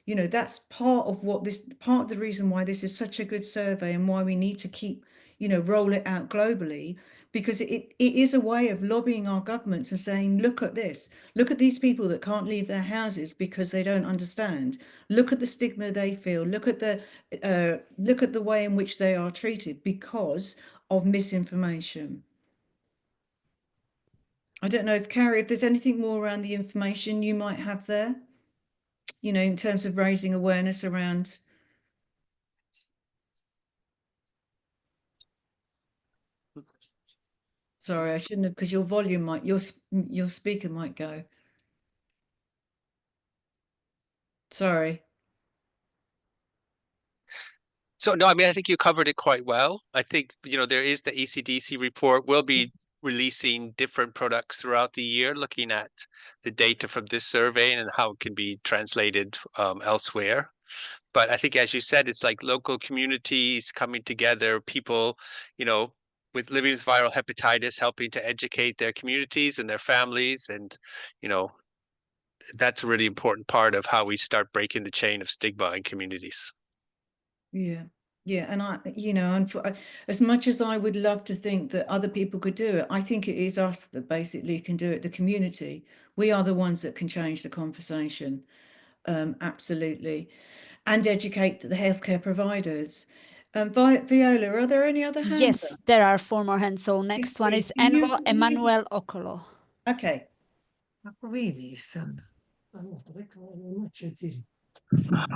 That's part of the reason why this is such a good survey and why we need to keep, roll it out globally, because it is a way of lobbying our governments and saying, look at this, look at these people that can't leave their houses because they don't understand. Look at the stigma they feel. Look at the way in which they are treated because of misinformation. I don't know if Cary, if there's anything more around the information you might have there, in terms of raising awareness around. Sorry, I shouldn't have, because your volume might, your speaker might go. Sorry. So no, I mean, I think you covered it quite well. I think, there is the ECDC report. We'll be releasing different products throughout the year, looking at the data from this survey and how it can be translated elsewhere. But I think, as you said, it's like local communities coming together, people, with living with viral hepatitis, helping to educate their communities and their families. And, that's a really important part of how we start breaking the chain of stigma in communities. Yeah. Yeah. And as much as I would love to think that other people could do it, I think it is us that basically can do it, the community. We are the ones that can change the conversation. Absolutely. And educate the healthcare providers. Viola, are there any other hands? Yes, there are 4 more hands. So next one is Envo Emmanuel Okolo. Okay.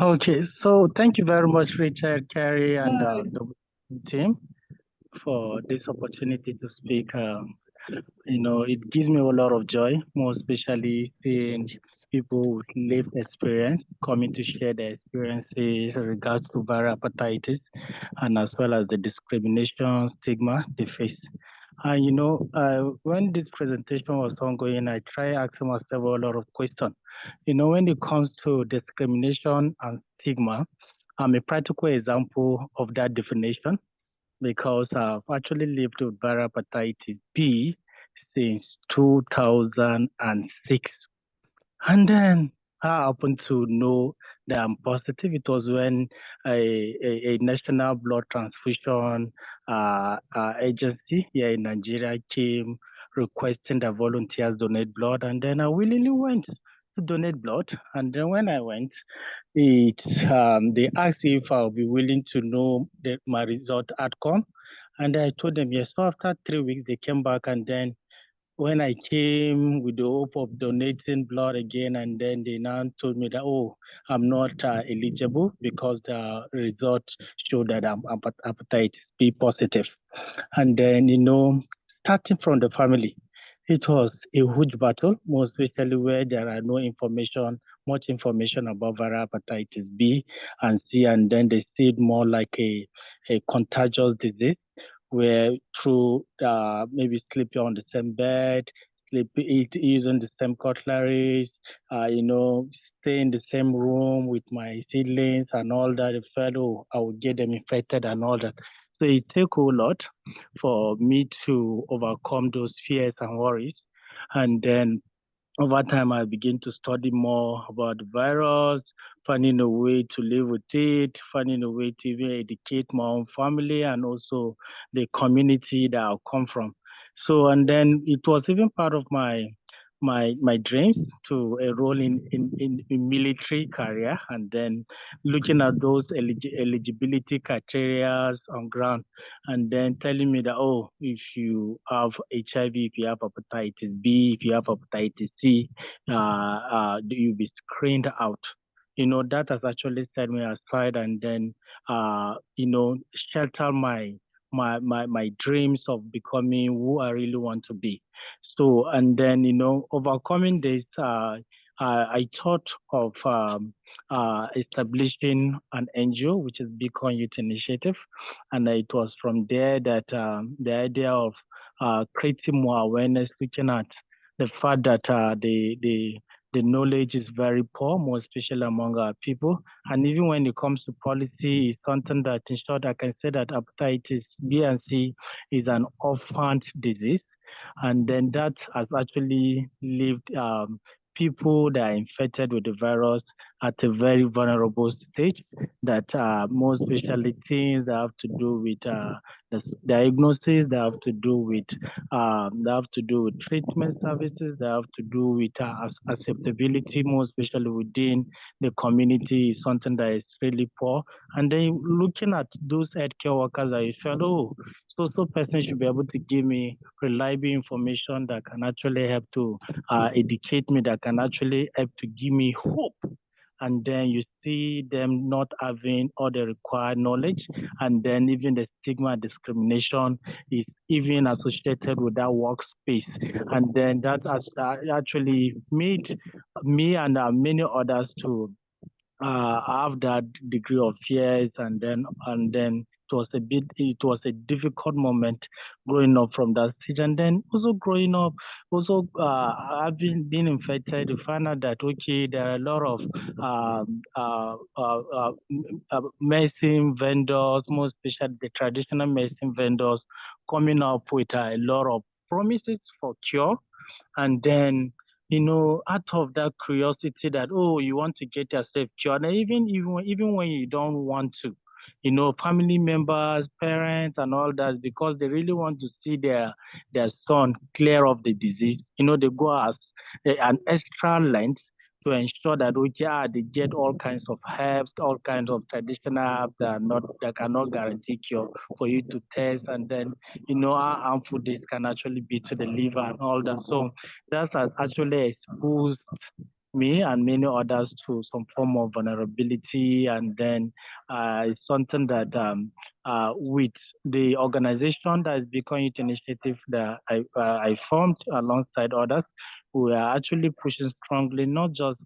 Okay, so thank you very much, Richard, Cary, and the team for this opportunity to speak. It gives me a lot of joy, more especially seeing people with lived experience coming to share their experiences in regards to viral hepatitis and as well as the discrimination, stigma they face. When this presentation was ongoing, I tried asking myself a lot of questions. When it comes to discrimination and stigma, I'm a practical example of that definition because I've actually lived with viral hepatitis B since 2006. And then I happened to know that I'm positive. It was when a national blood transfusion agency here in Nigeria came requesting that volunteers donate blood. And then I willingly went to donate blood. And then when I went, they asked if I'll be willing to know my result outcome. And I told them yes. So after 3 weeks, they came back, and then when I came with the hope of donating blood again, and then they now told me that, oh, I'm not eligible because the result showed that I'm hepatitis B positive. And then, starting from the family, It was a huge battle, most especially where there are much information about viral hepatitis B and C, and then they see it more like a contagious disease, where through maybe sleeping on the same bed, using the same cutleries, stay in the same room with my siblings and all that. I felt, oh, I would get them infected and all that. So it took a lot for me to overcome those fears and worries. And then over time, I began to study more about the virus, finding a way to live with it, finding a way to even educate my own family and also the community that I come from. So, and then it was even part of my dreams to enroll in military career, and then looking at those eligibility criteria on ground, and then telling me that, oh, if you have HIV, if you have hepatitis B, if you have hepatitis C, you'll be screened out. That has actually set me aside, and then shelter my dreams of becoming who I really want to be. So, and then, overcoming this, I thought of establishing an NGO, which is Beacon Youth Initiative. And it was from there that the idea of creating more awareness, looking at the fact that the knowledge is very poor, more especially among our people. And even when it comes to policy, it's something that, in short, I can say that hepatitis B and C is an orphan disease. And then that has actually left people that are infected with the virus at a very vulnerable stage, that most especially things that have to do with the diagnosis, that have to do with treatment services, that have to do with acceptability, most especially within the community, is something that is really poor. And then looking at those healthcare workers, I felt, oh, so person should be able to give me reliable information that can actually help to educate me, that can actually help to give me hope. And then you see them not having all the required knowledge, and then even the stigma and discrimination is even associated with that workspace. And then that has actually made me and many others to have that degree of fears, and then it was a difficult moment growing up from that stage. And then also growing up, having been infected, you find out that, okay, there are a lot of medicine vendors, most especially the traditional medicine vendors, coming up with a lot of promises for cure. And then, out of that curiosity that, oh, you want to get yourself cured, and even when you don't want to, family members, parents, and all that, because they really want to see their son clear of the disease, they go as an extra length to ensure that, okay, they get all kinds of herbs, all kinds of traditional herbs that cannot guarantee cure, for you to test, and then how harmful this can actually be to the liver and all that. So that has actually exposed me and many others to some form of vulnerability. And then it's something that with the organization that is Beacon Youth Initiative that I formed alongside others, we are actually pushing strongly, not just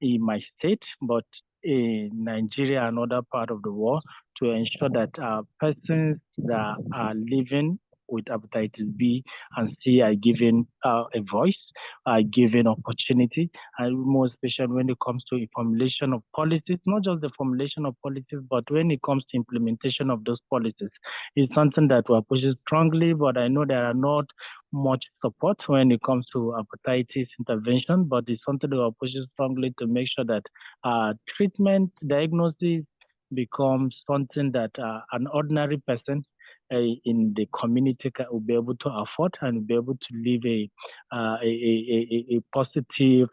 in my state, but in Nigeria and other part of the world, to ensure that persons that are living with hepatitis B and C are given a voice, are given opportunity, and more especially when it comes to the formulation of policies, not just the formulation of policies, but when it comes to implementation of those policies. It's something that we're pushing strongly, but I know there are not much support when it comes to hepatitis intervention, but it's something that we're pushing strongly to make sure that treatment, diagnosis becomes something that an ordinary person in the community will be able to afford and be able to live a positive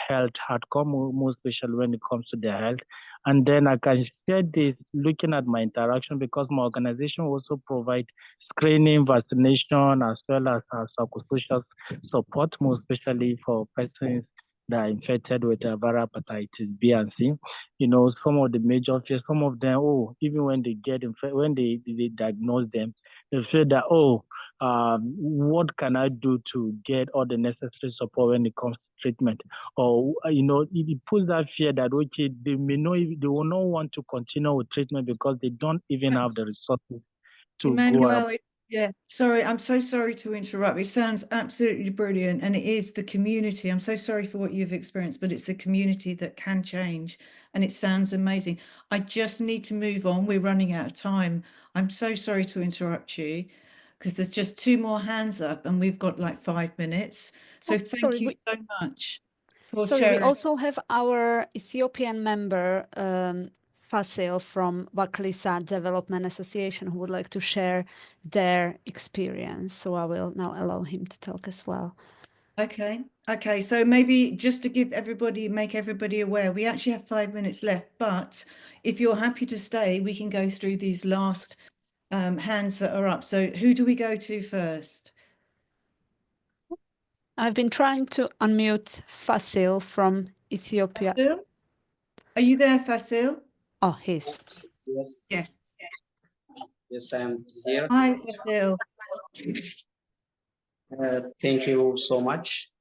health outcome, more especially when it comes to their health. And then I can share this looking at my interaction, because my organization also provides screening, vaccination, as well as psychosocial support, more especially for persons that are infected with viral hepatitis B and C. Some of the major fears, some of them, even when they get infected, when they diagnose them, they feel that, what can I do to get all the necessary support when it comes to treatment? Or, it puts that fear that, okay, they will not want to continue with treatment because they don't even have the resources to go up. Emmanuel, yeah, sorry, I'm so sorry to interrupt. It sounds absolutely brilliant, and it is the community. I'm so sorry for what you've experienced, but it's the community that can change, and it sounds amazing. I just need to move on. We're running out of time. I'm so sorry to interrupt you because there's just 2 more hands up, and we've got like 5 minutes. So thank you so much for Sorry, sharing. we also have our Ethiopian member, Fasil from Waklisa Development Association, who would like to share their experience. So I will now allow him to talk as well. Okay. So maybe just to make everybody aware, we actually have 5 minutes left, but if you're happy to stay, we can go through these last hands that are up. So who do we go to first? I've been trying to unmute Fasil from Ethiopia. Fasil? Are you there, Fasil? Oh, he's. Yes. Yes, I'm here. Hi, Fasil. Thank you so much.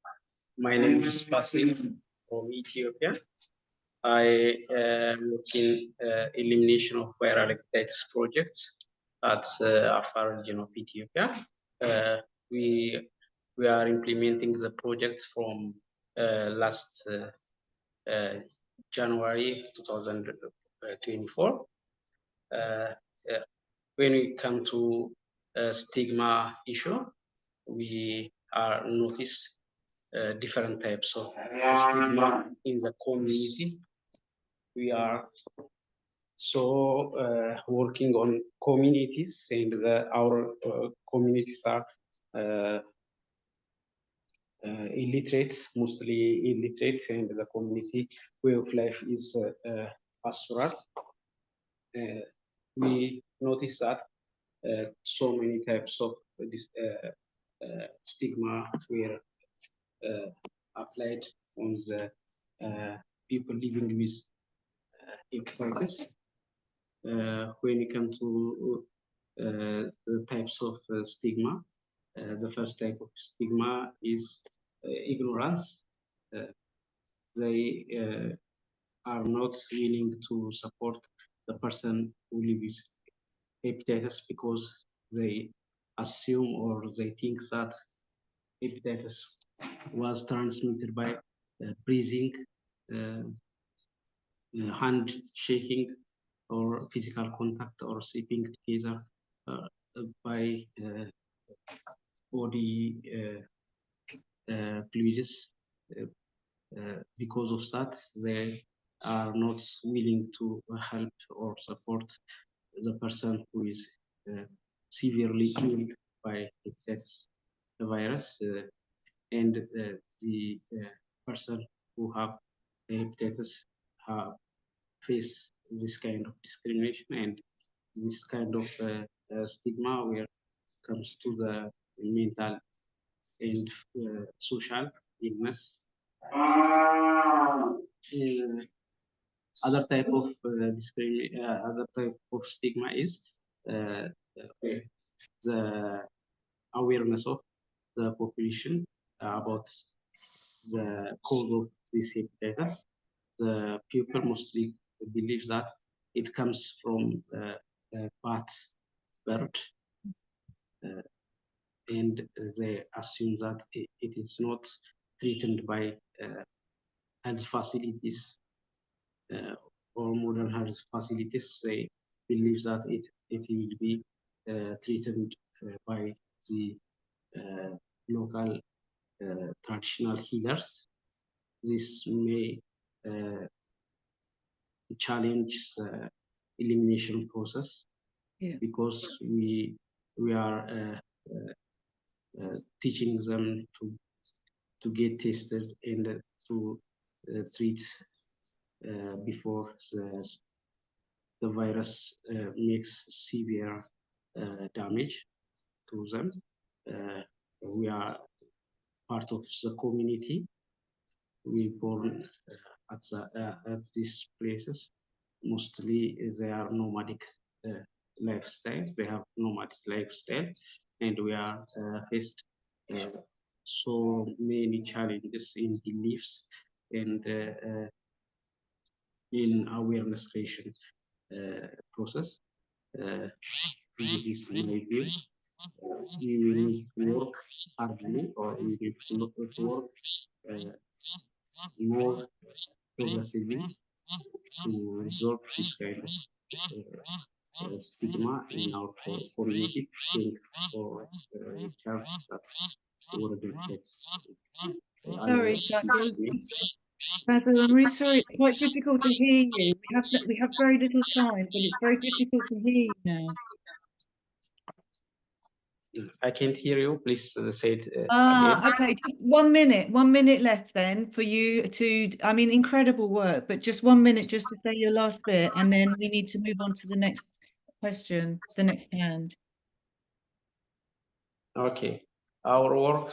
My name is Fasil from Ethiopia. I work in elimination of viral hepatitis project at Afar region of Ethiopia. We are implementing the project from last January 2024. When we come to stigma issue, we are notice different types of stigma in the community. We are so working on communities, and our communities are illiterate, mostly illiterate, and the community way of life is pastoral. We notice that so many types of this stigma were applied on the people living with hepatitis. When it comes to the types of stigma, the first type of stigma is ignorance. They are not willing to support the person who lives with hepatitis because they assume or they think that hepatitis was transmitted by breathing, hand shaking, or physical contact, or sleeping together by body fluids. Because of that, they are not willing to help or support the person who is severely ill by hepatitis virus, and the person who have hepatitis face this kind of discrimination and this kind of stigma where it comes to the mental and social illness. Other type of stigma is the awareness of the population about the cause of this hepatitis. The people mostly believe that it comes from bat bird, and they assume that it is not treated by health facilities or modern health facilities. They believe that it will be treated by the local traditional healers. This may challenge the elimination process, because we are teaching them to get tested and to treat before the virus makes severe damage to them. We are part of the community. We born at these places. Mostly they are nomadic lifestyle. They have nomadic lifestyle. and we are faced so many challenges in beliefs and in awareness creation process. This is my view. We need to work hardly, or we need to work more progressively to resolve this kind of stigma in our community and for child that already gets. Sorry, Basil, I'm really sorry. It's quite difficult to hear you. We have very little time, but it's very difficult to hear you now. I can't hear you. Please say it again. Okay, just 1 minute. 1 minute left then for you to, I mean, incredible work, but just 1 minute just to say your last bit, and then we need to move on to the next question, the next hand. Okay, our work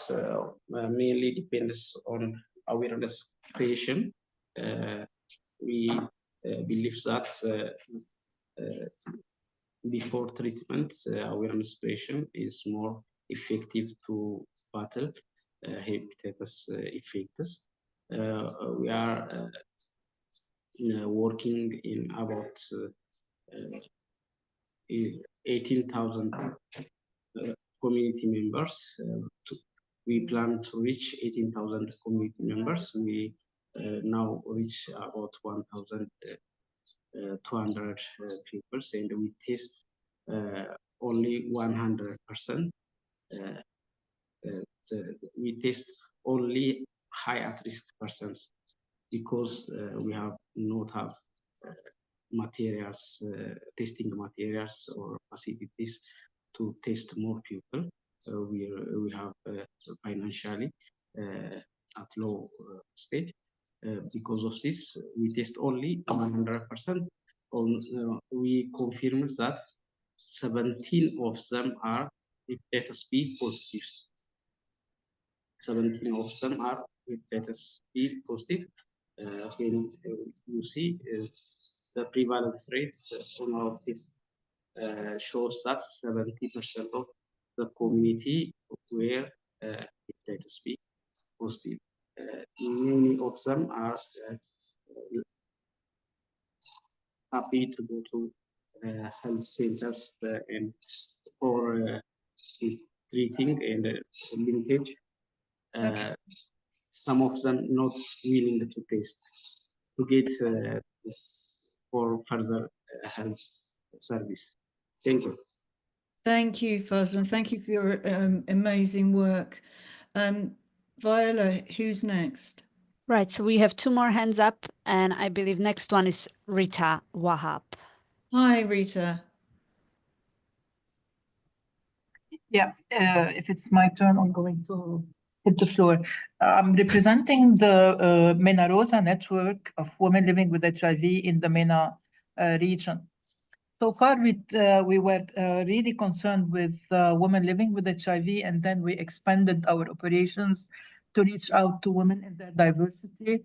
mainly depends on awareness creation. We believe that before treatment, awareness creation is more effective to battle hepatitis infectious. We are working in about 18,000 community members. We plan to reach 18,000 community members. We now reach about 1,200 people, and we test only 100%. We test only high at-risk persons because we have not have materials, testing materials or facilities to test more people. We have financially at low stage. Because of this, we test only 100%. We confirm that 17 of them are hepatitis B positive. 17 of them are hepatitis B positive. When you see the prevalence rates on our test shows that 70% of the community were hepatitis B positive. Many of them are happy to go to health centers and for treating and linkage. Okay. Some of them not willing to test to get for further health service. Thank you. Thank you, Fazl, and thank you for your amazing work. Viola, who's next? Right, so we have 2 more hands up, and I believe next one is Rita Wahab. Hi, Rita. Yeah, if it's my turn, I'm going to hit the floor. I'm representing the MENA Rosa network of women living with HIV in the MENA region. So far, we were really concerned with women living with HIV, and then we expanded our operations to reach out to women in their diversity,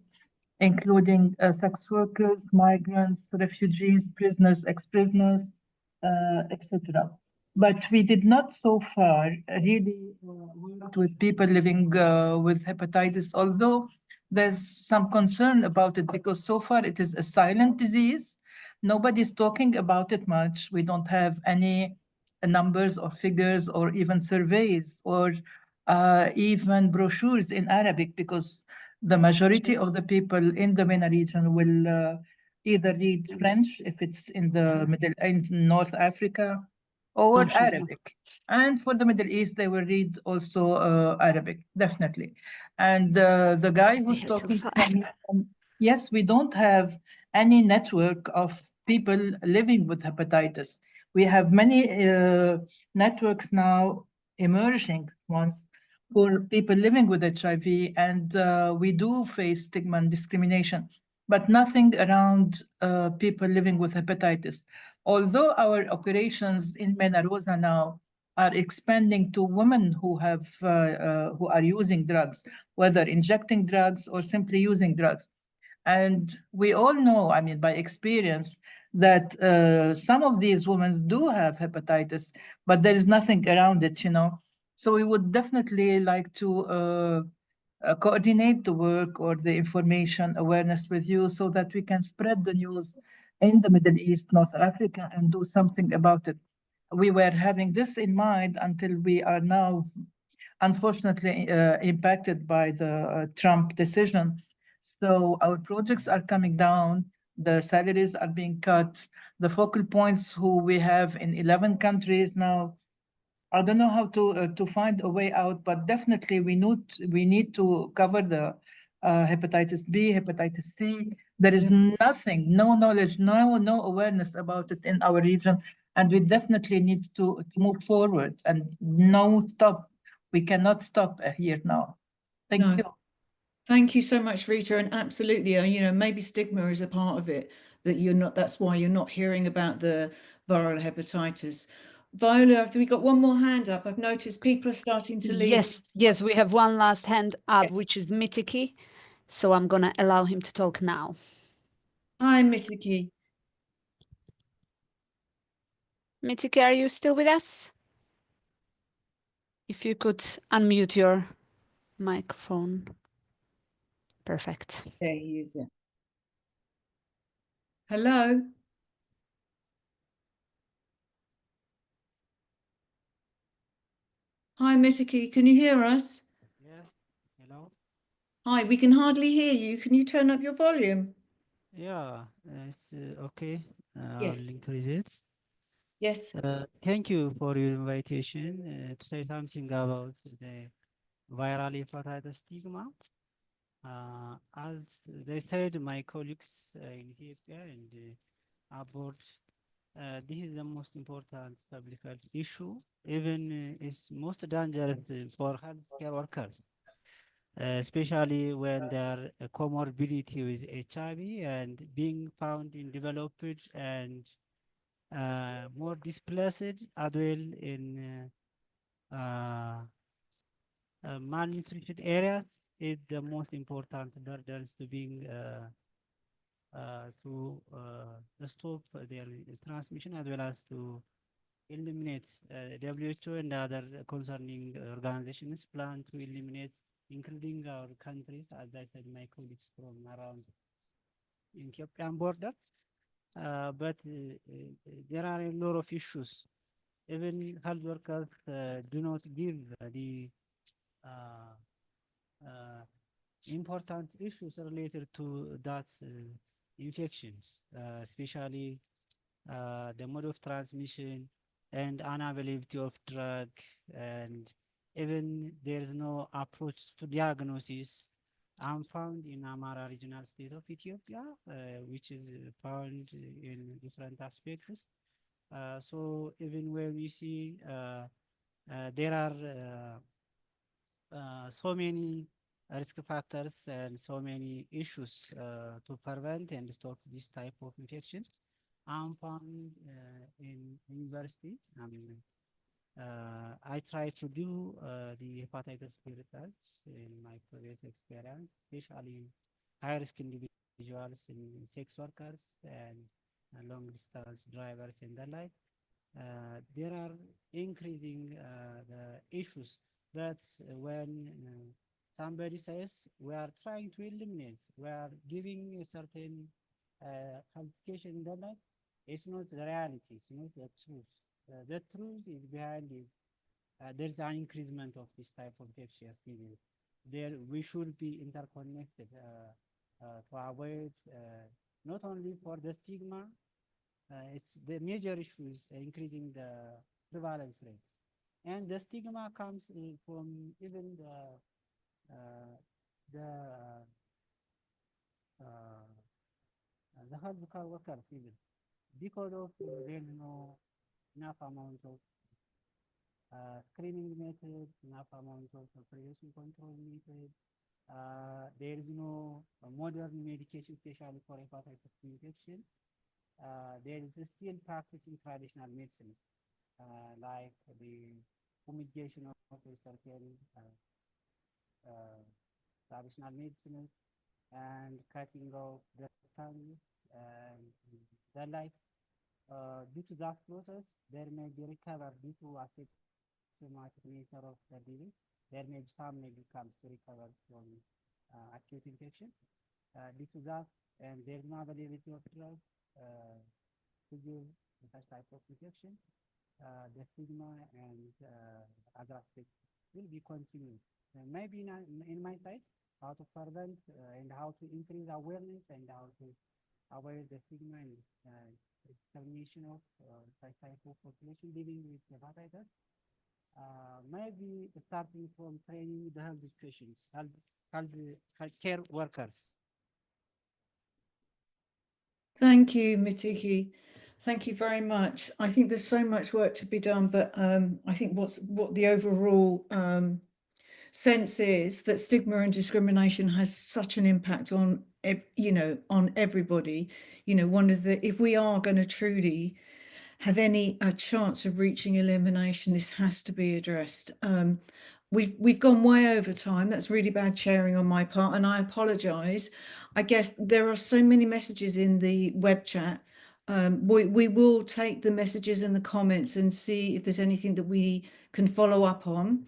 including sex workers, migrants, refugees, prisoners, ex-prisoners, etc. But we did not so far really work with people living with hepatitis, although there's some concern about it because so far it is a silent disease. Nobody's talking about it much. We don't have any numbers or figures or even surveys or even brochures in Arabic because the majority of the people in the MENA region will either read French if it's in the in North Africa or Arabic. And for the Middle East, they will read also Arabic, definitely. And the guy who's talking from, yes, we don't have any network of people living with hepatitis. We have many networks now emerging ones for people living with HIV, and we do face stigma and discrimination, but nothing around people living with hepatitis. Although our operations in MENA Rosa now are expanding to women who have who are using drugs, whether injecting drugs or simply using drugs. And we all know, I mean, by experience, that some of these women do have hepatitis, but there is nothing around it, you know. So we would definitely like to coordinate the work or the information awareness with you so that we can spread the news in the Middle East, North Africa, and do something about it. We were having this in mind until we are now, unfortunately, impacted by the Trump decision. So our projects are coming down, the salaries are being cut, the focal points who we have in 11 countries now. I don't know how to find a way out, but definitely we need to cover the hepatitis B, hepatitis C. There is nothing, no knowledge, no awareness about it in our region, and we definitely need to move forward and no stop. We cannot stop here now. Thank No. you. Thank you so much, Rita. And absolutely, you know, maybe stigma is a part of it, that you're not, that's why you're not hearing about the viral hepatitis. Viola, have we got one more hand up? I've noticed people are starting to leave. Yes, we have one last hand up, Yes. which is Mitiki. So I'm going to allow him to talk now. Hi, Mitiki. Mitiki, are you still with us? If you could unmute your microphone. Perfect. There he is. Yeah. Hello. Hi, Mitiki. Can you hear us? Yeah, hello. Hi, we can hardly hear you. Can you turn up your volume? Yeah, it's okay. I'll Yes. increase it. Yes. Thank you for your invitation to say something about the viral hepatitis stigma. As they said, my colleagues in Ethiopia and abroad, this is the most important public health issue, even it's most dangerous for healthcare workers. Especially when there are comorbidity with HIV and being found in developed and more displaced as well in malnutrition areas is the most important burdens to being to stop their transmission as well as to eliminate WHO and other concerning organizations plan to eliminate, including our countries, as I said, my colleagues from around Ethiopian border. But there are a lot of issues. Even health workers do not give the important issues related to that infections, especially the mode of transmission and unavailability of drug, and even there is no approach to diagnosis. I'm found in Amara regional state of Ethiopia, which is found in different aspects. So even when we see there are so many risk factors and so many issues to prevent and stop this type of infections. I'm found in university. I try to do the hepatitis B results in my previous experience, especially high-risk individuals in sex workers and long-distance drivers and the like. There are increasing the issues that when somebody says we are trying to eliminate, we are giving a certain qualification in the like, it's not the reality, it's not the truth. The truth is behind it. There's an increasement of this type of infectious disease. There we should be interconnected to avoid not only for the stigma. It's the major issue is increasing the prevalence rates, and the stigma comes from even the healthcare workers even because of there is no enough amount of screening method, enough amount of population control method. There is no modern medication, especially for hepatitis infection. There is still practicing traditional medicine, like the fumigation of a certain traditional medicine, and cutting off the tongue and the life. Due to that process, there may be recovered due to asymptomatic nature of the disease. There may be some may become to recover from acute infection. Due to that, and there is no availability of drugs to give such type of infection, the stigma and other aspects will be continued. Maybe in my side, how to prevent and how to increase awareness and how to avoid the stigma and discrimination of such type of population living with hepatitis. Maybe starting from training the health education, health care workers. Thank you, Mitiki. Thank you very much. I think there's so much work to be done, but I think what the overall sense is that stigma and discrimination has such an impact on, on everybody. One of the, if we are going to truly have a chance of reaching elimination, this has to be addressed. We've gone way over time. That's really bad chairing on my part, and I apologise. I guess there are so many messages in the web chat. We will take the messages and the comments and see if there's anything that we can follow up on,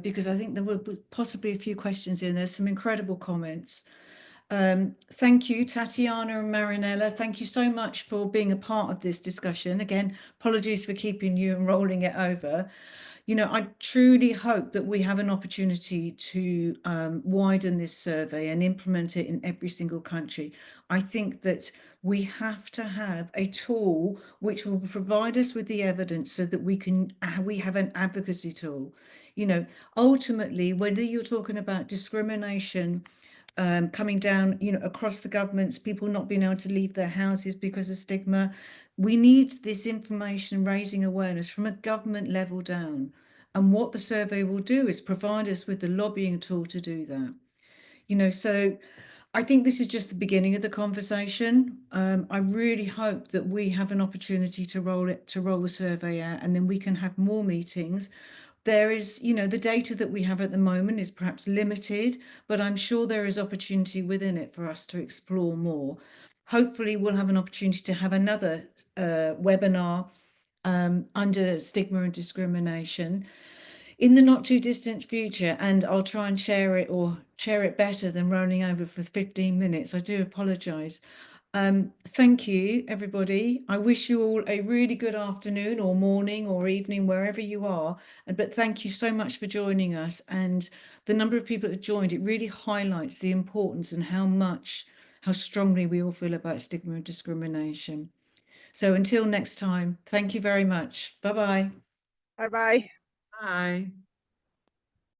because I think there were possibly a few questions in there, some incredible comments. Thank you, Tatjana and Marinela. Thank you so much for being a part of this discussion. Again, apologies for keeping you and rolling it over. I truly hope that we have an opportunity to widen this survey and implement it in every single country. I think that we have to have a tool which will provide us with the evidence so that we have an advocacy tool. Ultimately, whether you're talking about discrimination coming down, across the governments, people not being able to leave their houses because of stigma. We need this information, raising awareness from a government level down. And what the survey will do is provide us with the lobbying tool to do that. So I think this is just the beginning of the conversation. I really hope that we have an opportunity to roll the survey out, and then we can have more meetings. There is, the data that we have at the moment is perhaps limited, but I'm sure there is opportunity within it for us to explore more. Hopefully we'll have an opportunity to have another webinar under stigma and discrimination in the not too distant future, and I'll try and share it better than rolling over for 15 minutes. I do apologise. Thank you, everybody. I wish you all a really good afternoon or morning or evening, wherever you are. But thank you so much for joining us. And the number of people that joined, it really highlights the importance and how strongly we all feel about stigma and discrimination. So until next time, thank you very much. Bye-bye. Bye-bye. Bye.